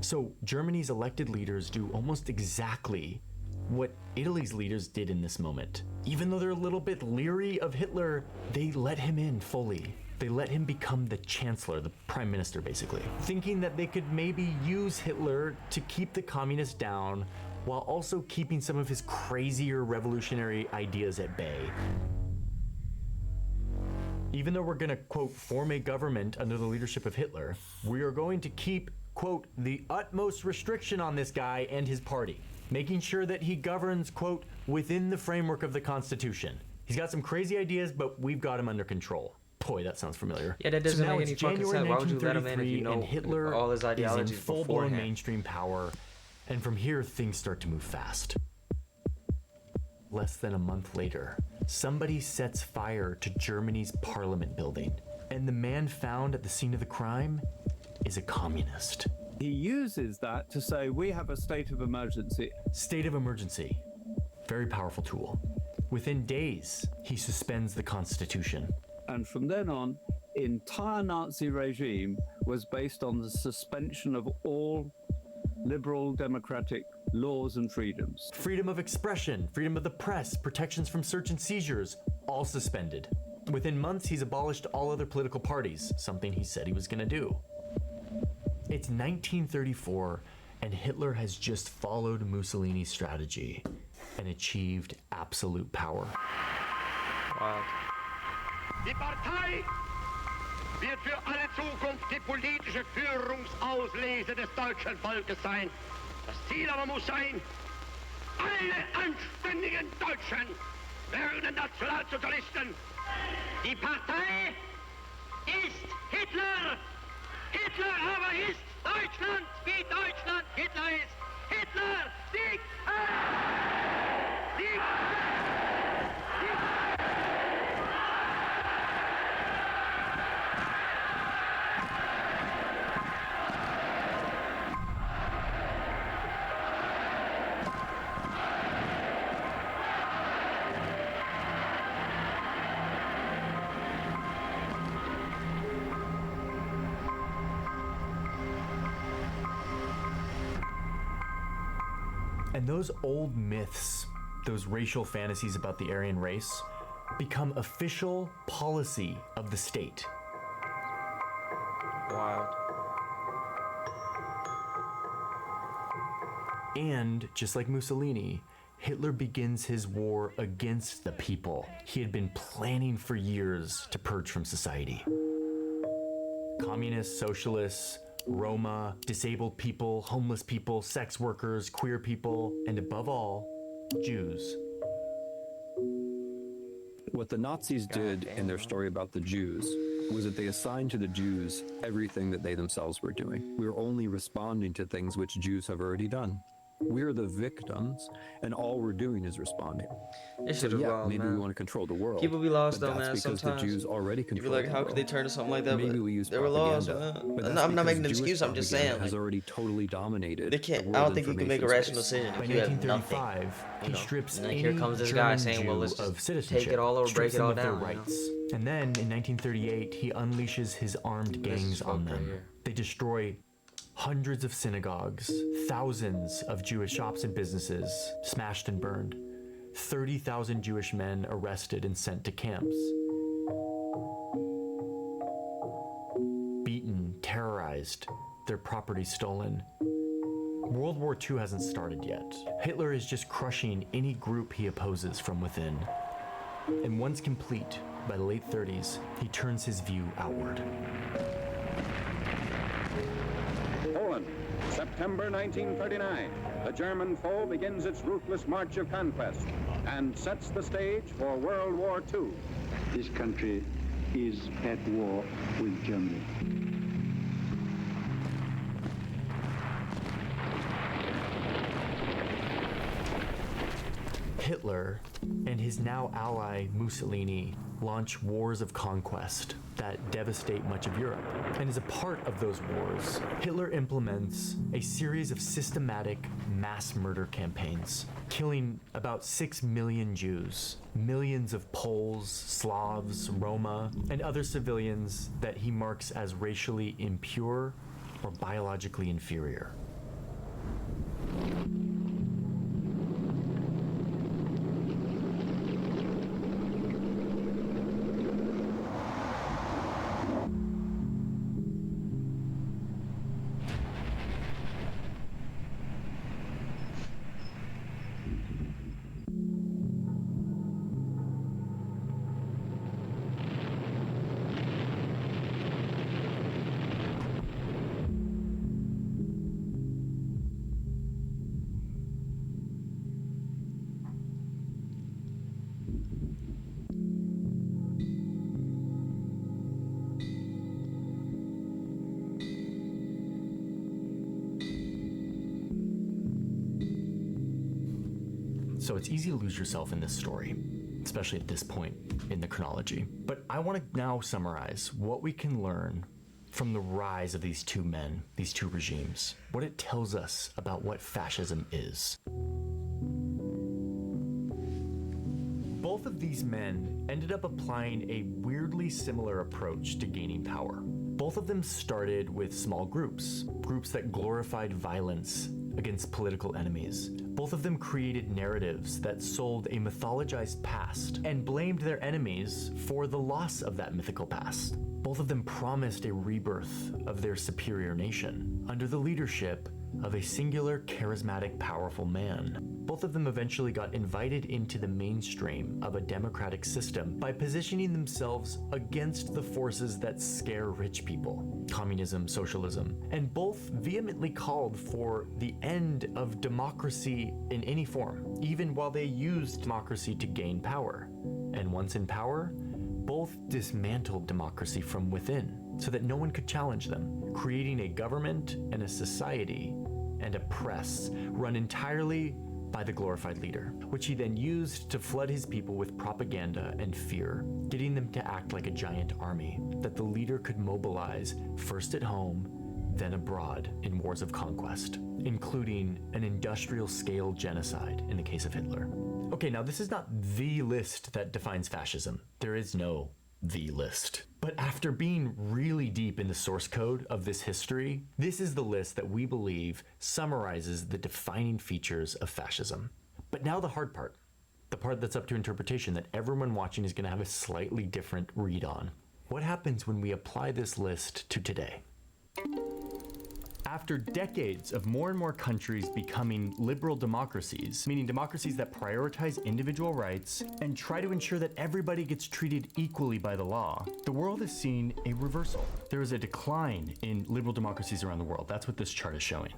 So Germany's elected leaders do almost exactly what Italy's leaders did in this moment. Even though they're a little bit leery of Hitler, they let him in fully. They let him become the chancellor, the prime minister basically, thinking that they could maybe use Hitler to keep the communists down while also keeping some of his crazier revolutionary ideas at bay. Even though we're going to, quote, form a government under the leadership of Hitler, we are going to keep, quote, the utmost restriction on this guy and his party, making sure that he governs, quote, within the framework of the Constitution. He's got some crazy ideas, but we've got him under control. Boy, that sounds familiar. Yeah, that doesn't so now make any it's fucking January sense. Why would you let him in if you 1933, know and Hitler all his ideologies is in full-blown beforehand? mainstream power, and from here, things start to move fast. Less than a month later, somebody sets fire to Germany's parliament building, and the man found at the scene of the crime is a communist. He uses that to say, we have a state of emergency. State of emergency. Very powerful tool. Within days, he suspends the Constitution. And from then on, entire Nazi regime was based on the suspension of all liberal democratic laws and freedoms. Freedom of expression, freedom of the press, protections from search and seizures, all suspended. Within months, he's abolished all other political parties, something he said he was going to do. It's 1934, and Hitler has just followed Mussolini's strategy and achieved absolute power. Wow. Die Partei wird für alle Zukunft die politische Führungsauslese des deutschen Volkes sein. Das Ziel aber muss sein, alle anständigen Deutschen werden Nationalsozialisten. Die Partei ist Hitler. Hitler aber ist Deutschland, wie Deutschland Hitler ist. Hitler siegt! Siegt! And those old myths, those racial fantasies about the Aryan race, become official policy of the state. Wow. And just like Mussolini, Hitler begins his war against the people he had been planning for years to purge from society. Communists, socialists, Roma, disabled people, homeless people, sex workers, queer people, and above all, Jews. What the Nazis did in their story about the Jews was that they assigned to the Jews everything that they themselves were doing. We were only responding to things which Jews have already done. We're the victims, and all we're doing is responding. It should have maybe we want to control the world. People be lost though, that's man. because Sometimes the Jews already control. You be like, how could they turn to something like that? Maybe we use they were lost, propaganda. man. But I'm not because making an Jewish excuse. I'm just saying, propaganda has like, already totally dominated. they can't. the I world don't think you can make a information rational space. decision By if you have nothing. 1935, he strips and then any here comes this guy German saying, "Well, let's Jew of just citizenship, take it all over, break strips it them all of their down." You know? rights. And then in 1938, he unleashes his armed gangs on them. They destroy hundreds of synagogues, thousands of Jewish shops and businesses smashed and burned, 30,000 Jewish men arrested and sent to camps. Beaten, terrorized, their property stolen. World War II hasn't started yet. Hitler is just crushing any group he opposes from within. And once complete, by the late 30s, he turns his view outward. Poland, September 1939. The German foe begins its ruthless march of conquest and sets the stage for World War II. This country is at war with Germany. Hitler and his now ally Mussolini launch wars of conquest that devastate much of Europe. And as a part of those wars, Hitler implements a series of systematic mass murder campaigns, killing about 6 million Jews, millions of Poles, Slavs, Roma, and other civilians that he marks as racially impure or biologically inferior. so it's easy to lose yourself in this story, especially at this point in the chronology. But I want to now summarize what we can learn from the rise of these two men, these two regimes, what it tells us about what fascism is. Both of these men ended up applying a weirdly similar approach to gaining power. Both of them started with small groups that glorified violence against political enemies. Both of them created narratives that sold a mythologized past and blamed their enemies for the loss of that mythical past. Both of them promised a rebirth of their superior nation under the leadership of a singular, charismatic, powerful man. Both of them eventually got invited into the mainstream of a democratic system by positioning themselves against the forces that scare rich people, communism, socialism, and both vehemently called for the end of democracy in any form, even while they used democracy to gain power. And once in power, both dismantled democracy from within so that no one could challenge them, creating a government and a society and a press run entirely by the glorified leader, which he then used to flood his people with propaganda and fear, getting them to act like a giant army that the leader could mobilize first at home, then abroad in wars of conquest, including an industrial-scale genocide in the case of Hitler. Okay, now this is not the list that defines fascism. There is no the list. But after being really deep in the source code of this history, this is the list that we believe summarizes the defining features of fascism. But now the hard part, the part that's up to interpretation that everyone watching is going to have a slightly different read on. What happens when we apply this list to today? After decades of more and more countries becoming liberal democracies, meaning democracies that prioritize individual rights and try to ensure that everybody gets treated equally by the law, the world has seen a reversal. There is a decline in liberal democracies around the world. That's what this chart is showing.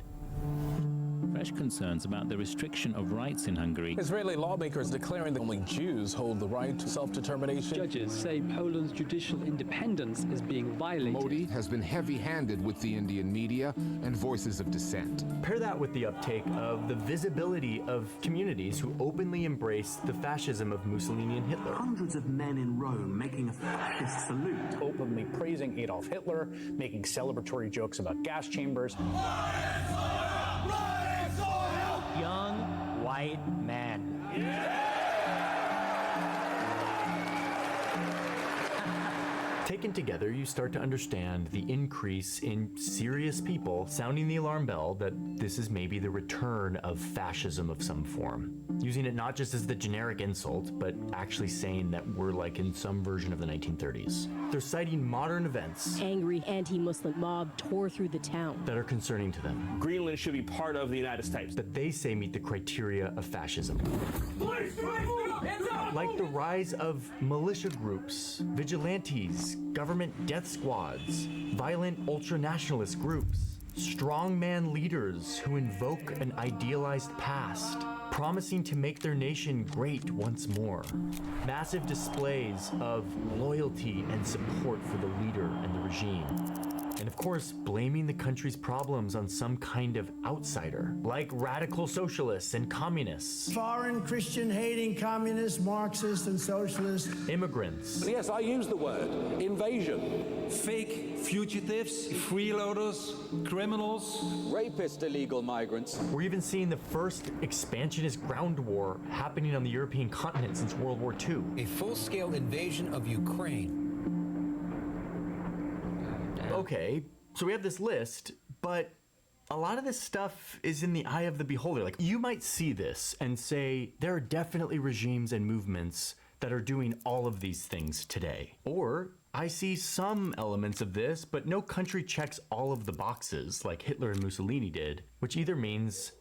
Fresh concerns about the restriction of rights in Hungary. Israeli lawmakers declaring that only Jews hold the right to self-determination. Judges say Poland's judicial independence is being violated. Modi has been heavy-handed with the Indian media and voices of dissent. Pair that with the uptake of the visibility of communities who openly embrace the fascism of Mussolini and Hitler. Hundreds of men in Rome making a fascist salute. Openly praising Adolf Hitler, making celebratory jokes about gas chambers. Young white men. Taken together, you start to understand the increase in serious people sounding the alarm bell that this is maybe the return of fascism of some form. Using it not just as the generic insult, but actually saying that we're like in some version of the 1930s. They're citing modern events. Angry anti-Muslim mob tore through the town. That are concerning to them. Greenland should be part of the United States. That they say meet the criteria of fascism. Like the rise of militia groups, vigilantes, government death squads, violent ultra-nationalist groups, strongman leaders who invoke an idealized past, promising to make their nation great once more. Massive displays of loyalty and support for the leader and the regime. And of course, blaming the country's problems on some kind of outsider, like radical socialists and communists. Foreign Christian-hating communists, Marxists, and socialists. Immigrants. Yes, I use the word invasion. Fake fugitives, freeloaders, criminals. Rapist illegal migrants. We're even seeing the first expansionist ground war happening on the European continent since World War II. A full-scale invasion of Ukraine. Okay, so we have this list, but a lot of this stuff is in the eye of the beholder. Like, you might see this and say, there are definitely regimes and movements that are doing all of these things today. Or, I see some elements of this, but no country checks all of the boxes like Hitler and Mussolini did, which either means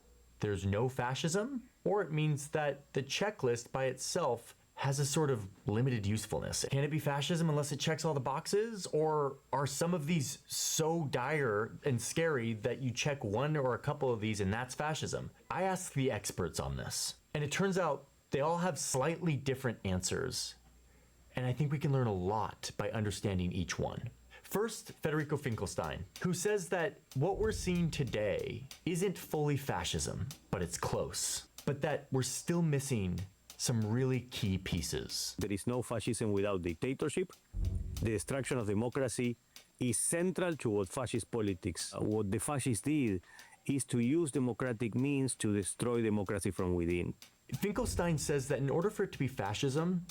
there's no fascism, or it means that the checklist by itself has a sort of limited usefulness. Can it be fascism unless it checks all the boxes? Or are some of these so dire and scary that you check one or a couple of these and that's fascism? I asked the experts on this, and it turns out they all have slightly different answers. And I think we can learn a lot by understanding each one. First, Federico Finkelstein, who says that what we're seeing today isn't fully fascism, but it's close. but that we're still missing some really key pieces. There is no fascism without dictatorship. The destruction of democracy is central to what fascist politics. What the fascists did is to use democratic means to destroy democracy from within. Finkelstein says that in order for it to be fascism,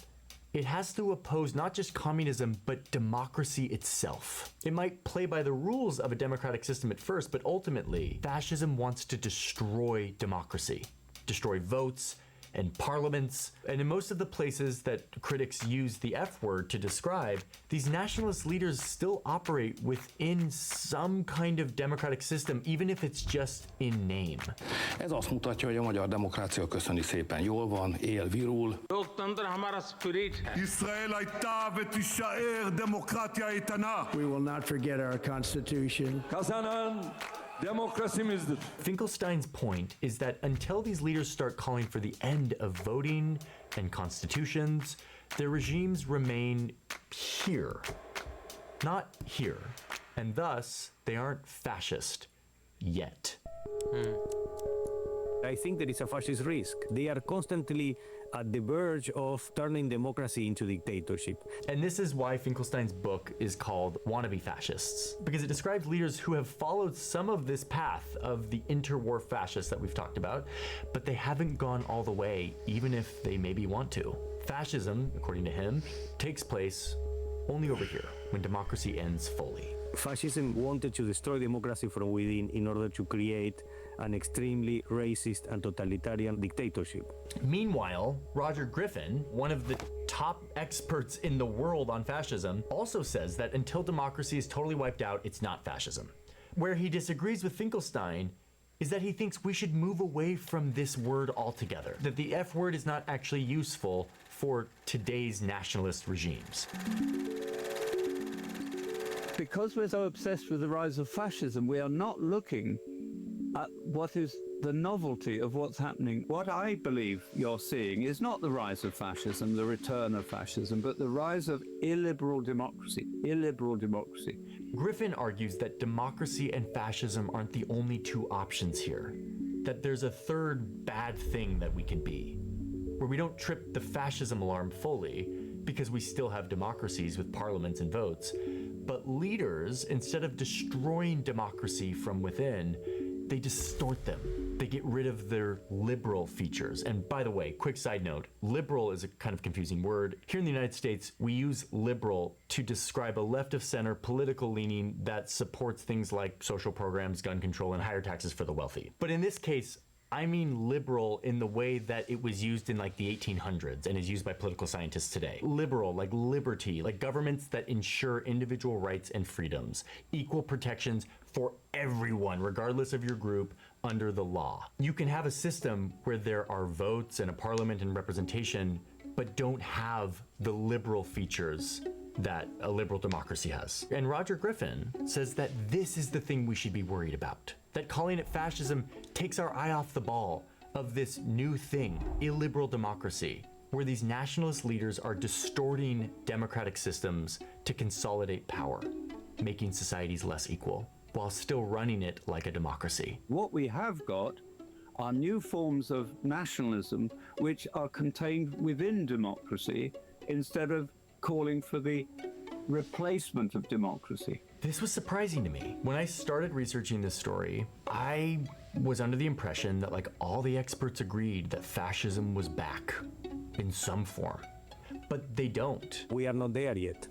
it has to oppose not just communism, but democracy itself. It might play by the rules of a democratic system at first, but ultimately, fascism wants to destroy democracy, destroy votes and parliaments. And in most of the places that critics use the F word to describe, these nationalist leaders still operate within some kind of democratic system, even if it's just in name. Ez azt mutatja, hogy a magyar demokrácia köszöni szépen jól van, él, virul. We will not forget our constitution. Finkelstein's point is that until these leaders start calling for the end of voting and constitutions, their regimes remain here, not here, and thus they aren't fascist yet. I think there is a fascist risk. They are constantly at the verge of turning democracy into dictatorship. And this is why Finkelstein's book is called Wannabe Fascists, because it describes leaders who have followed some of this path of the interwar fascists that we've talked about, but they haven't gone all the way, even if they maybe want to. Fascism, according to him, takes place only over here, when democracy ends fully. Fascism wanted to destroy democracy from within in order to create an extremely racist and totalitarian dictatorship. Meanwhile, Roger Griffin, one of the top experts in the world on fascism, also says that until democracy is totally wiped out, it's not fascism. Where he disagrees with Finkelstein is that he thinks we should move away from this word altogether, that the F word is not actually useful for today's nationalist regimes. Because we're so obsessed with the rise of fascism, we are not looking at what is the novelty of what's happening. What I believe you're seeing is not the rise of fascism, the return of fascism, but the rise of illiberal democracy. Illiberal democracy. Griffin argues that democracy and fascism aren't the only two options here, that there's a third bad thing that we can be, where we don't trip the fascism alarm fully because we still have democracies with parliaments and votes, but leaders, instead of destroying democracy from within, they distort them. They get rid of their liberal features. And by the way, quick side note, liberal is a kind of confusing word. Here in the United States, we use liberal to describe a left of center political leaning that supports things like social programs, gun control, and higher taxes for the wealthy. But in this case, I mean liberal in the way that it was used in like the 1800s and is used by political scientists today. Liberal, like liberty, like governments that ensure individual rights and freedoms, equal protections for everyone, regardless of your group, under the law. You can have a system where there are votes and a parliament and representation, but don't have the liberal features that a liberal democracy has. And Roger Griffin says that this is the thing we should be worried about. That calling it fascism takes our eye off the ball of this new thing, illiberal democracy, where these nationalist leaders are distorting democratic systems to consolidate power, making societies less equal, while still running it like a democracy. What we have got are new forms of nationalism which are contained within democracy instead of calling for the replacement of democracy. This was surprising to me. When I started researching this story, I was under the impression that like all the experts agreed that fascism was back in some form, but they don't. We are not there yet.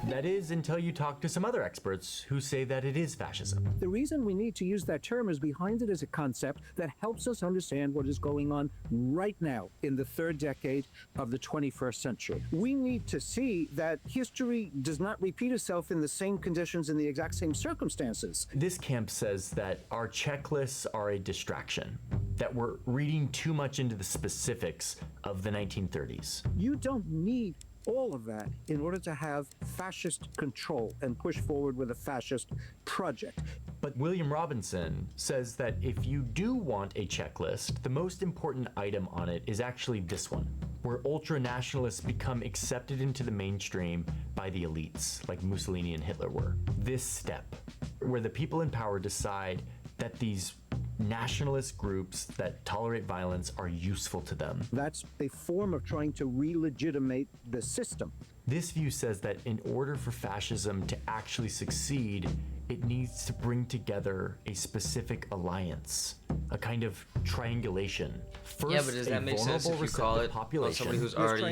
That is until you talk to some other experts who say that it is fascism. The reason we need to use that term is behind it is a concept that helps us understand what is going on right now in the third decade of the 21st century. We need to see that history does not repeat itself in the same conditions in the exact same circumstances. This camp says that our checklists are a distraction, that we're reading too much into the specifics of the 1930s. You don't need all of that in order to have fascist control and push forward with a fascist project. But William Robinson says that if you do want a checklist, the most important item on it is actually this one, where ultra-nationalists become accepted into the mainstream by the elites, like Mussolini and Hitler were. This step, where the people in power decide that these nationalist groups that tolerate violence are useful to them. That's a form of trying to re-legitimate the system. This view says that in order for fascism to actually succeed, it needs to bring together a specific alliance, a kind of triangulation. First, yeah, but does that make sense if you call it on somebody who's already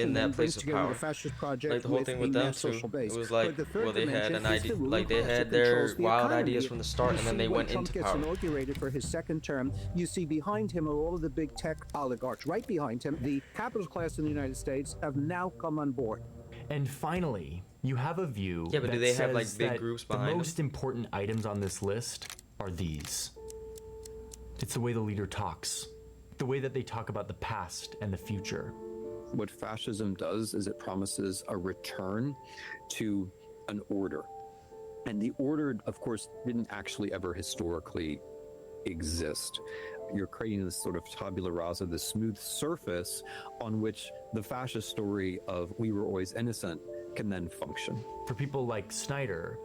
in that place of power? Like the whole thing with them too, it was like, well, they had an idea, like they had their wild ideas from the start, and then they went into power. Trump gets inaugurated for his second term. You see behind him are all of the big tech oligarchs. Right behind him, the capital class in the United States have now come on board. And finally, you have a view but that do they have like says big that groups the behind most important items on this list are these. It's the way the leader talks, the way that they talk about the past and the future. What fascism does is it promises a return to an order. And the order, of course, didn't actually ever historically exist. You're creating this sort of tabula rasa, this smooth surface on which the fascist story of we were always innocent can then function. For people like Snyder,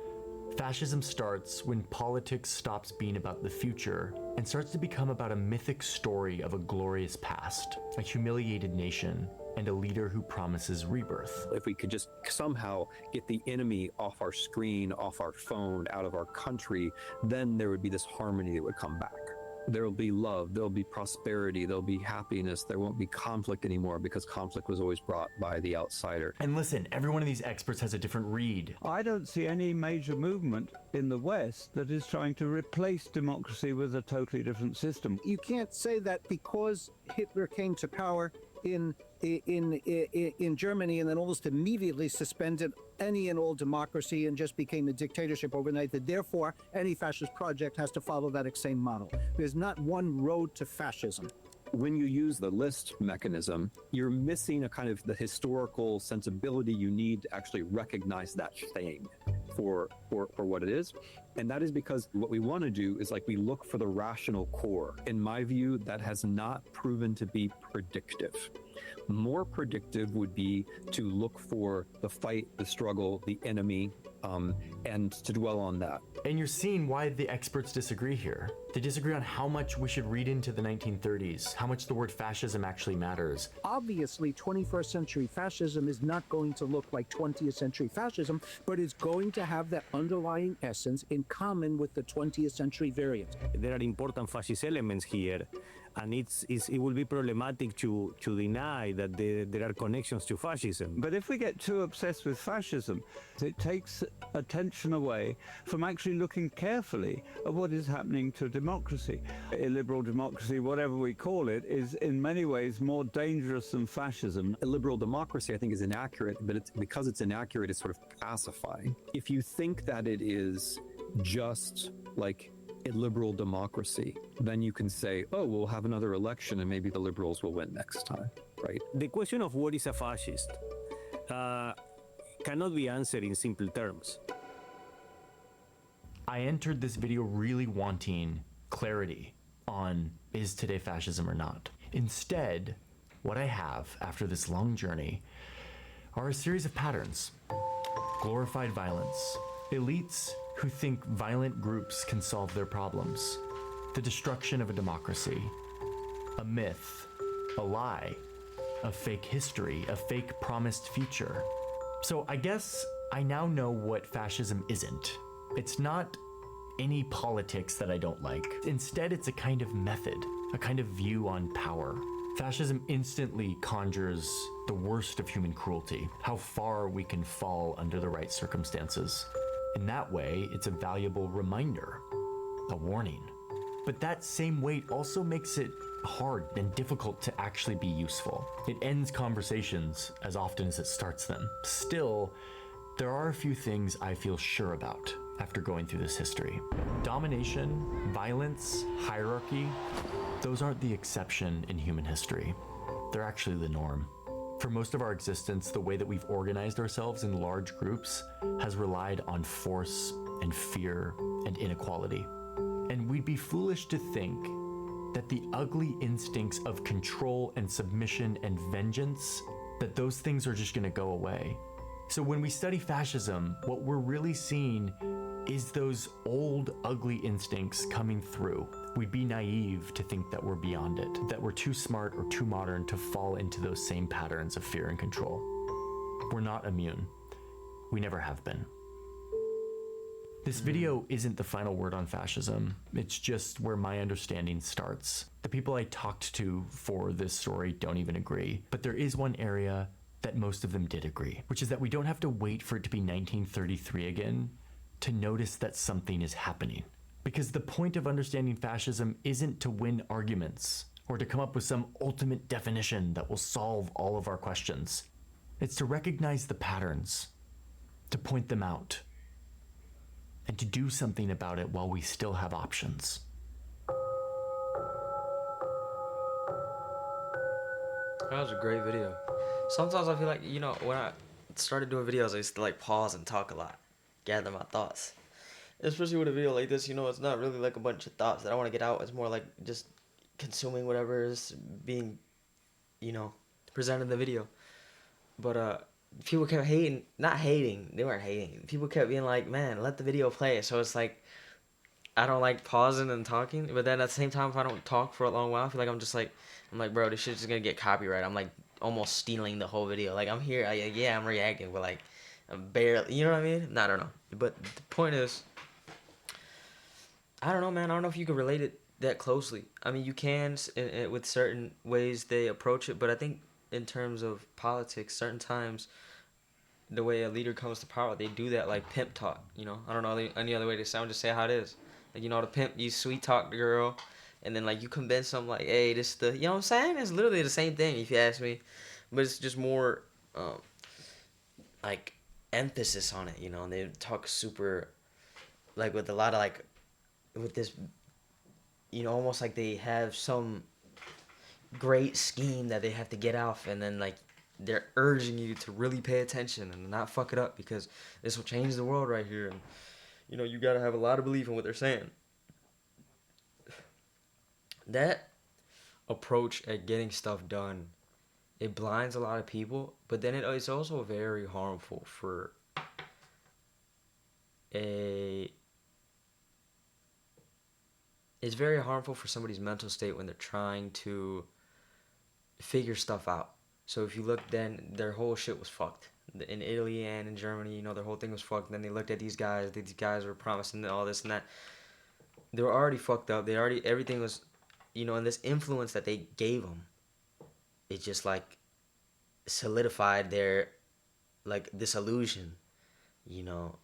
fascism starts when politics stops being about the future and starts to become about a mythic story of a glorious past, a humiliated nation, and a leader who promises rebirth. If we could just somehow get the enemy off our screen, off our phone, out of our country, then there would be this harmony that would come back. There will be love, there'll be prosperity, there'll be happiness, there won't be conflict anymore because conflict was always brought by the outsider. And listen, every one of these experts has a different read. I don't see any major movement in the West that is trying to replace democracy with a totally different system. You can't say that because Hitler came to power in Germany and then almost immediately suspended any and all democracy and just became a dictatorship overnight, that therefore any fascist project has to follow that same model. There's not one road to fascism. When you use the list mechanism, you're missing a kind of the historical sensibility you need to actually recognize that thing for what it is. And that is because what we want to do is like we look for the rational core. In my view, that has not proven to be predictive. More predictive would be to look for the fight, the struggle, the enemy, and to dwell on that. And you're seeing why the experts disagree here. They disagree on how much we should read into the 1930s, how much the word fascism actually matters. Obviously, 21st century fascism is not going to look like 20th century fascism, but it's going to have that underlying essence in common with the 20th century variant. There are important fascist elements here, and it will be problematic to deny that there are connections to fascism. But if we get too obsessed with fascism, it takes attention away from actually looking carefully at what is happening to democracy. Illiberal democracy, whatever we call it, is in many ways more dangerous than fascism. Illiberal democracy, I think, is inaccurate, but because it's inaccurate, it's sort of pacifying. If you think that it is just like illiberal democracy, then you can say, oh, we'll have another election and maybe the liberals will win next time, right? The question of what is a fascist cannot be answered in simple terms. I entered this video really wanting clarity on is today fascism or not. Instead, what I have after this long journey are a series of patterns. Glorified violence, elites who think violent groups can solve their problems, the destruction of a democracy, a myth, a lie, a fake history, a fake promised future. So I guess I now know what fascism isn't. It's not any politics that I don't like. Instead, it's a kind of method, a kind of view on power. Fascism instantly conjures the worst of human cruelty, how far we can fall under the right circumstances. In that way, it's a valuable reminder, a warning. But that same weight also makes it hard and difficult to actually be useful. It ends conversations as often as it starts them. Still, there are a few things I feel sure about after going through this history. Domination, violence, hierarchy, those aren't the exception in human history. They're actually the norm. For most of our existence, the way that we've organized ourselves in large groups has relied on force and fear and inequality. And we'd be foolish to think that the ugly instincts of control and submission and vengeance, that those things are just gonna go away. So when we study fascism, what we're really seeing is those old ugly instincts coming through, we'd be naive to think that we're beyond it, that we're too smart or too modern to fall into those same patterns of fear and control. We're not immune. We never have been. This video isn't the final word on fascism. It's just where my understanding starts. The people I talked to for this story don't even agree, but there is one area that most of them did agree, which is that we don't have to wait for it to be 1933 again to notice that something is happening. Because the point of understanding fascism isn't to win arguments or to come up with some ultimate definition that will solve all of our questions. It's to recognize the patterns, to point them out, and to do something about it while we still have options. That was a great video. Sometimes I feel like, you know, when I started doing videos, I used to like pause and talk a lot, gather my thoughts. Especially with a video like this, you know, it's not really like a bunch of thoughts that I want to get out. It's more like just consuming whatever is being, you know, presented in the video. But people kept hating, not hating, they weren't hating. People kept being like, man, let the video play. So it's like, I don't like pausing and talking. But then at the same time, if I don't talk for a long while, I feel like I'm like, bro, this shit's just going to get copyright. I'm like almost stealing the whole video. Like I'm here, yeah, I'm reacting, but like I'm barely, you know what I mean? I don't know. But the point is, I don't know, man. I don't know if you can relate it that closely. I mean, you can with certain ways they approach it, but I think in terms of politics, certain times the way a leader comes to power, they do that like pimp talk, you know? I don't know any other way to sound, just say how it is. Like, you know, the pimp, you sweet talk the girl, and then like you convince them like, hey, this the, you know what I'm saying? It's literally the same thing if you ask me, but it's just more like emphasis on it, you know? And they talk super, like with a lot of like, with this, you know, almost like they have some great scheme that they have to get off, and then like they're urging you to really pay attention and not fuck it up because this will change the world right here. And you know, you gotta have a lot of belief in what they're saying. That approach at getting stuff done, it blinds a lot of people, but then it's also very harmful for it's very harmful for somebody's mental state when they're trying to figure stuff out. So if you look, then their whole shit was fucked. In Italy and in Germany, you know, their whole thing was fucked. Then they looked at these guys were promising all this and that. They were already fucked up. Everything was, you know, and this influence that they gave them, it just like solidified their, like this illusion, you know,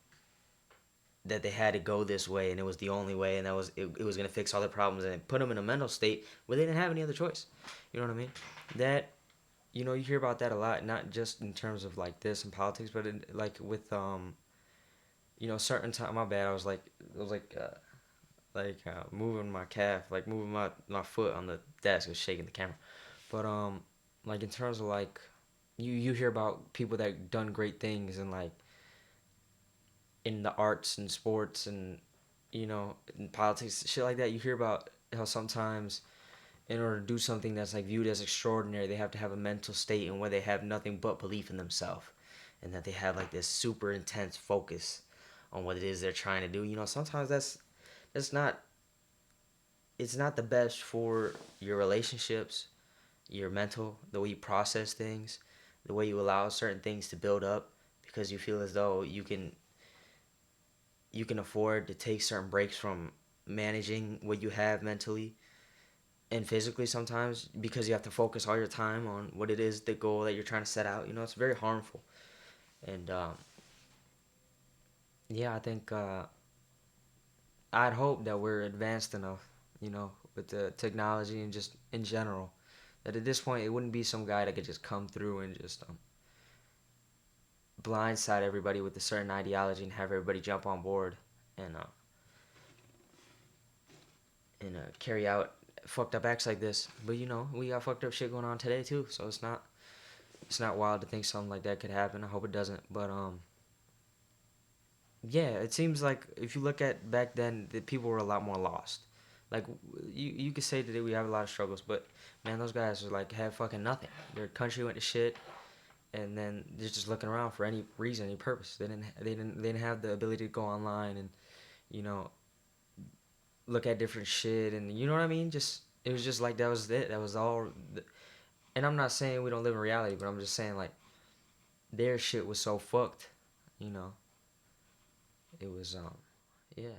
that they had to go this way and it was the only way, and that was it was gonna fix all their problems, and it put them in a mental state where they didn't have any other choice. You know what I mean? That, you know, you hear about that a lot, not just in terms of like this and politics, but in, like with you know, certain time. My bad. I was moving my calf, like moving my foot on the desk, was shaking the camera. But like in terms of like you hear about people that done great things and like in the arts and sports and, you know, in politics, shit like that. You hear about how sometimes in order to do something that's like viewed as extraordinary, they have to have a mental state in where they have nothing but belief in themselves, and that they have like this super intense focus on what it is they're trying to do. You know, sometimes that's not, it's not the best for your relationships, your mental, the way you process things, the way you allow certain things to build up, because you feel as though you can afford to take certain breaks from managing what you have mentally and physically sometimes, because you have to focus all your time on what it is, the goal that you're trying to set out. You know, it's very harmful. And yeah, I think I'd hope that we're advanced enough, you know, with the technology and just in general, that at this point it wouldn't be some guy that could just come through and just blindside everybody with a certain ideology and have everybody jump on board and carry out fucked up acts like this. But you know, we got fucked up shit going on today too, so it's not wild to think something like that could happen. I hope it doesn't. But yeah, it seems like if you look at back then, the people were a lot more lost. Like you could say today we have a lot of struggles, but man, those guys were like had fucking nothing. Their country went to shit, and then they're just looking around for any reason, any purpose. They didn't have the ability to go online and, you know, look at different shit, and you know what I mean. Just it was just like that was it. That was all. And I'm not saying we don't live in reality, but I'm just saying like their shit was so fucked, you know. It was yeah.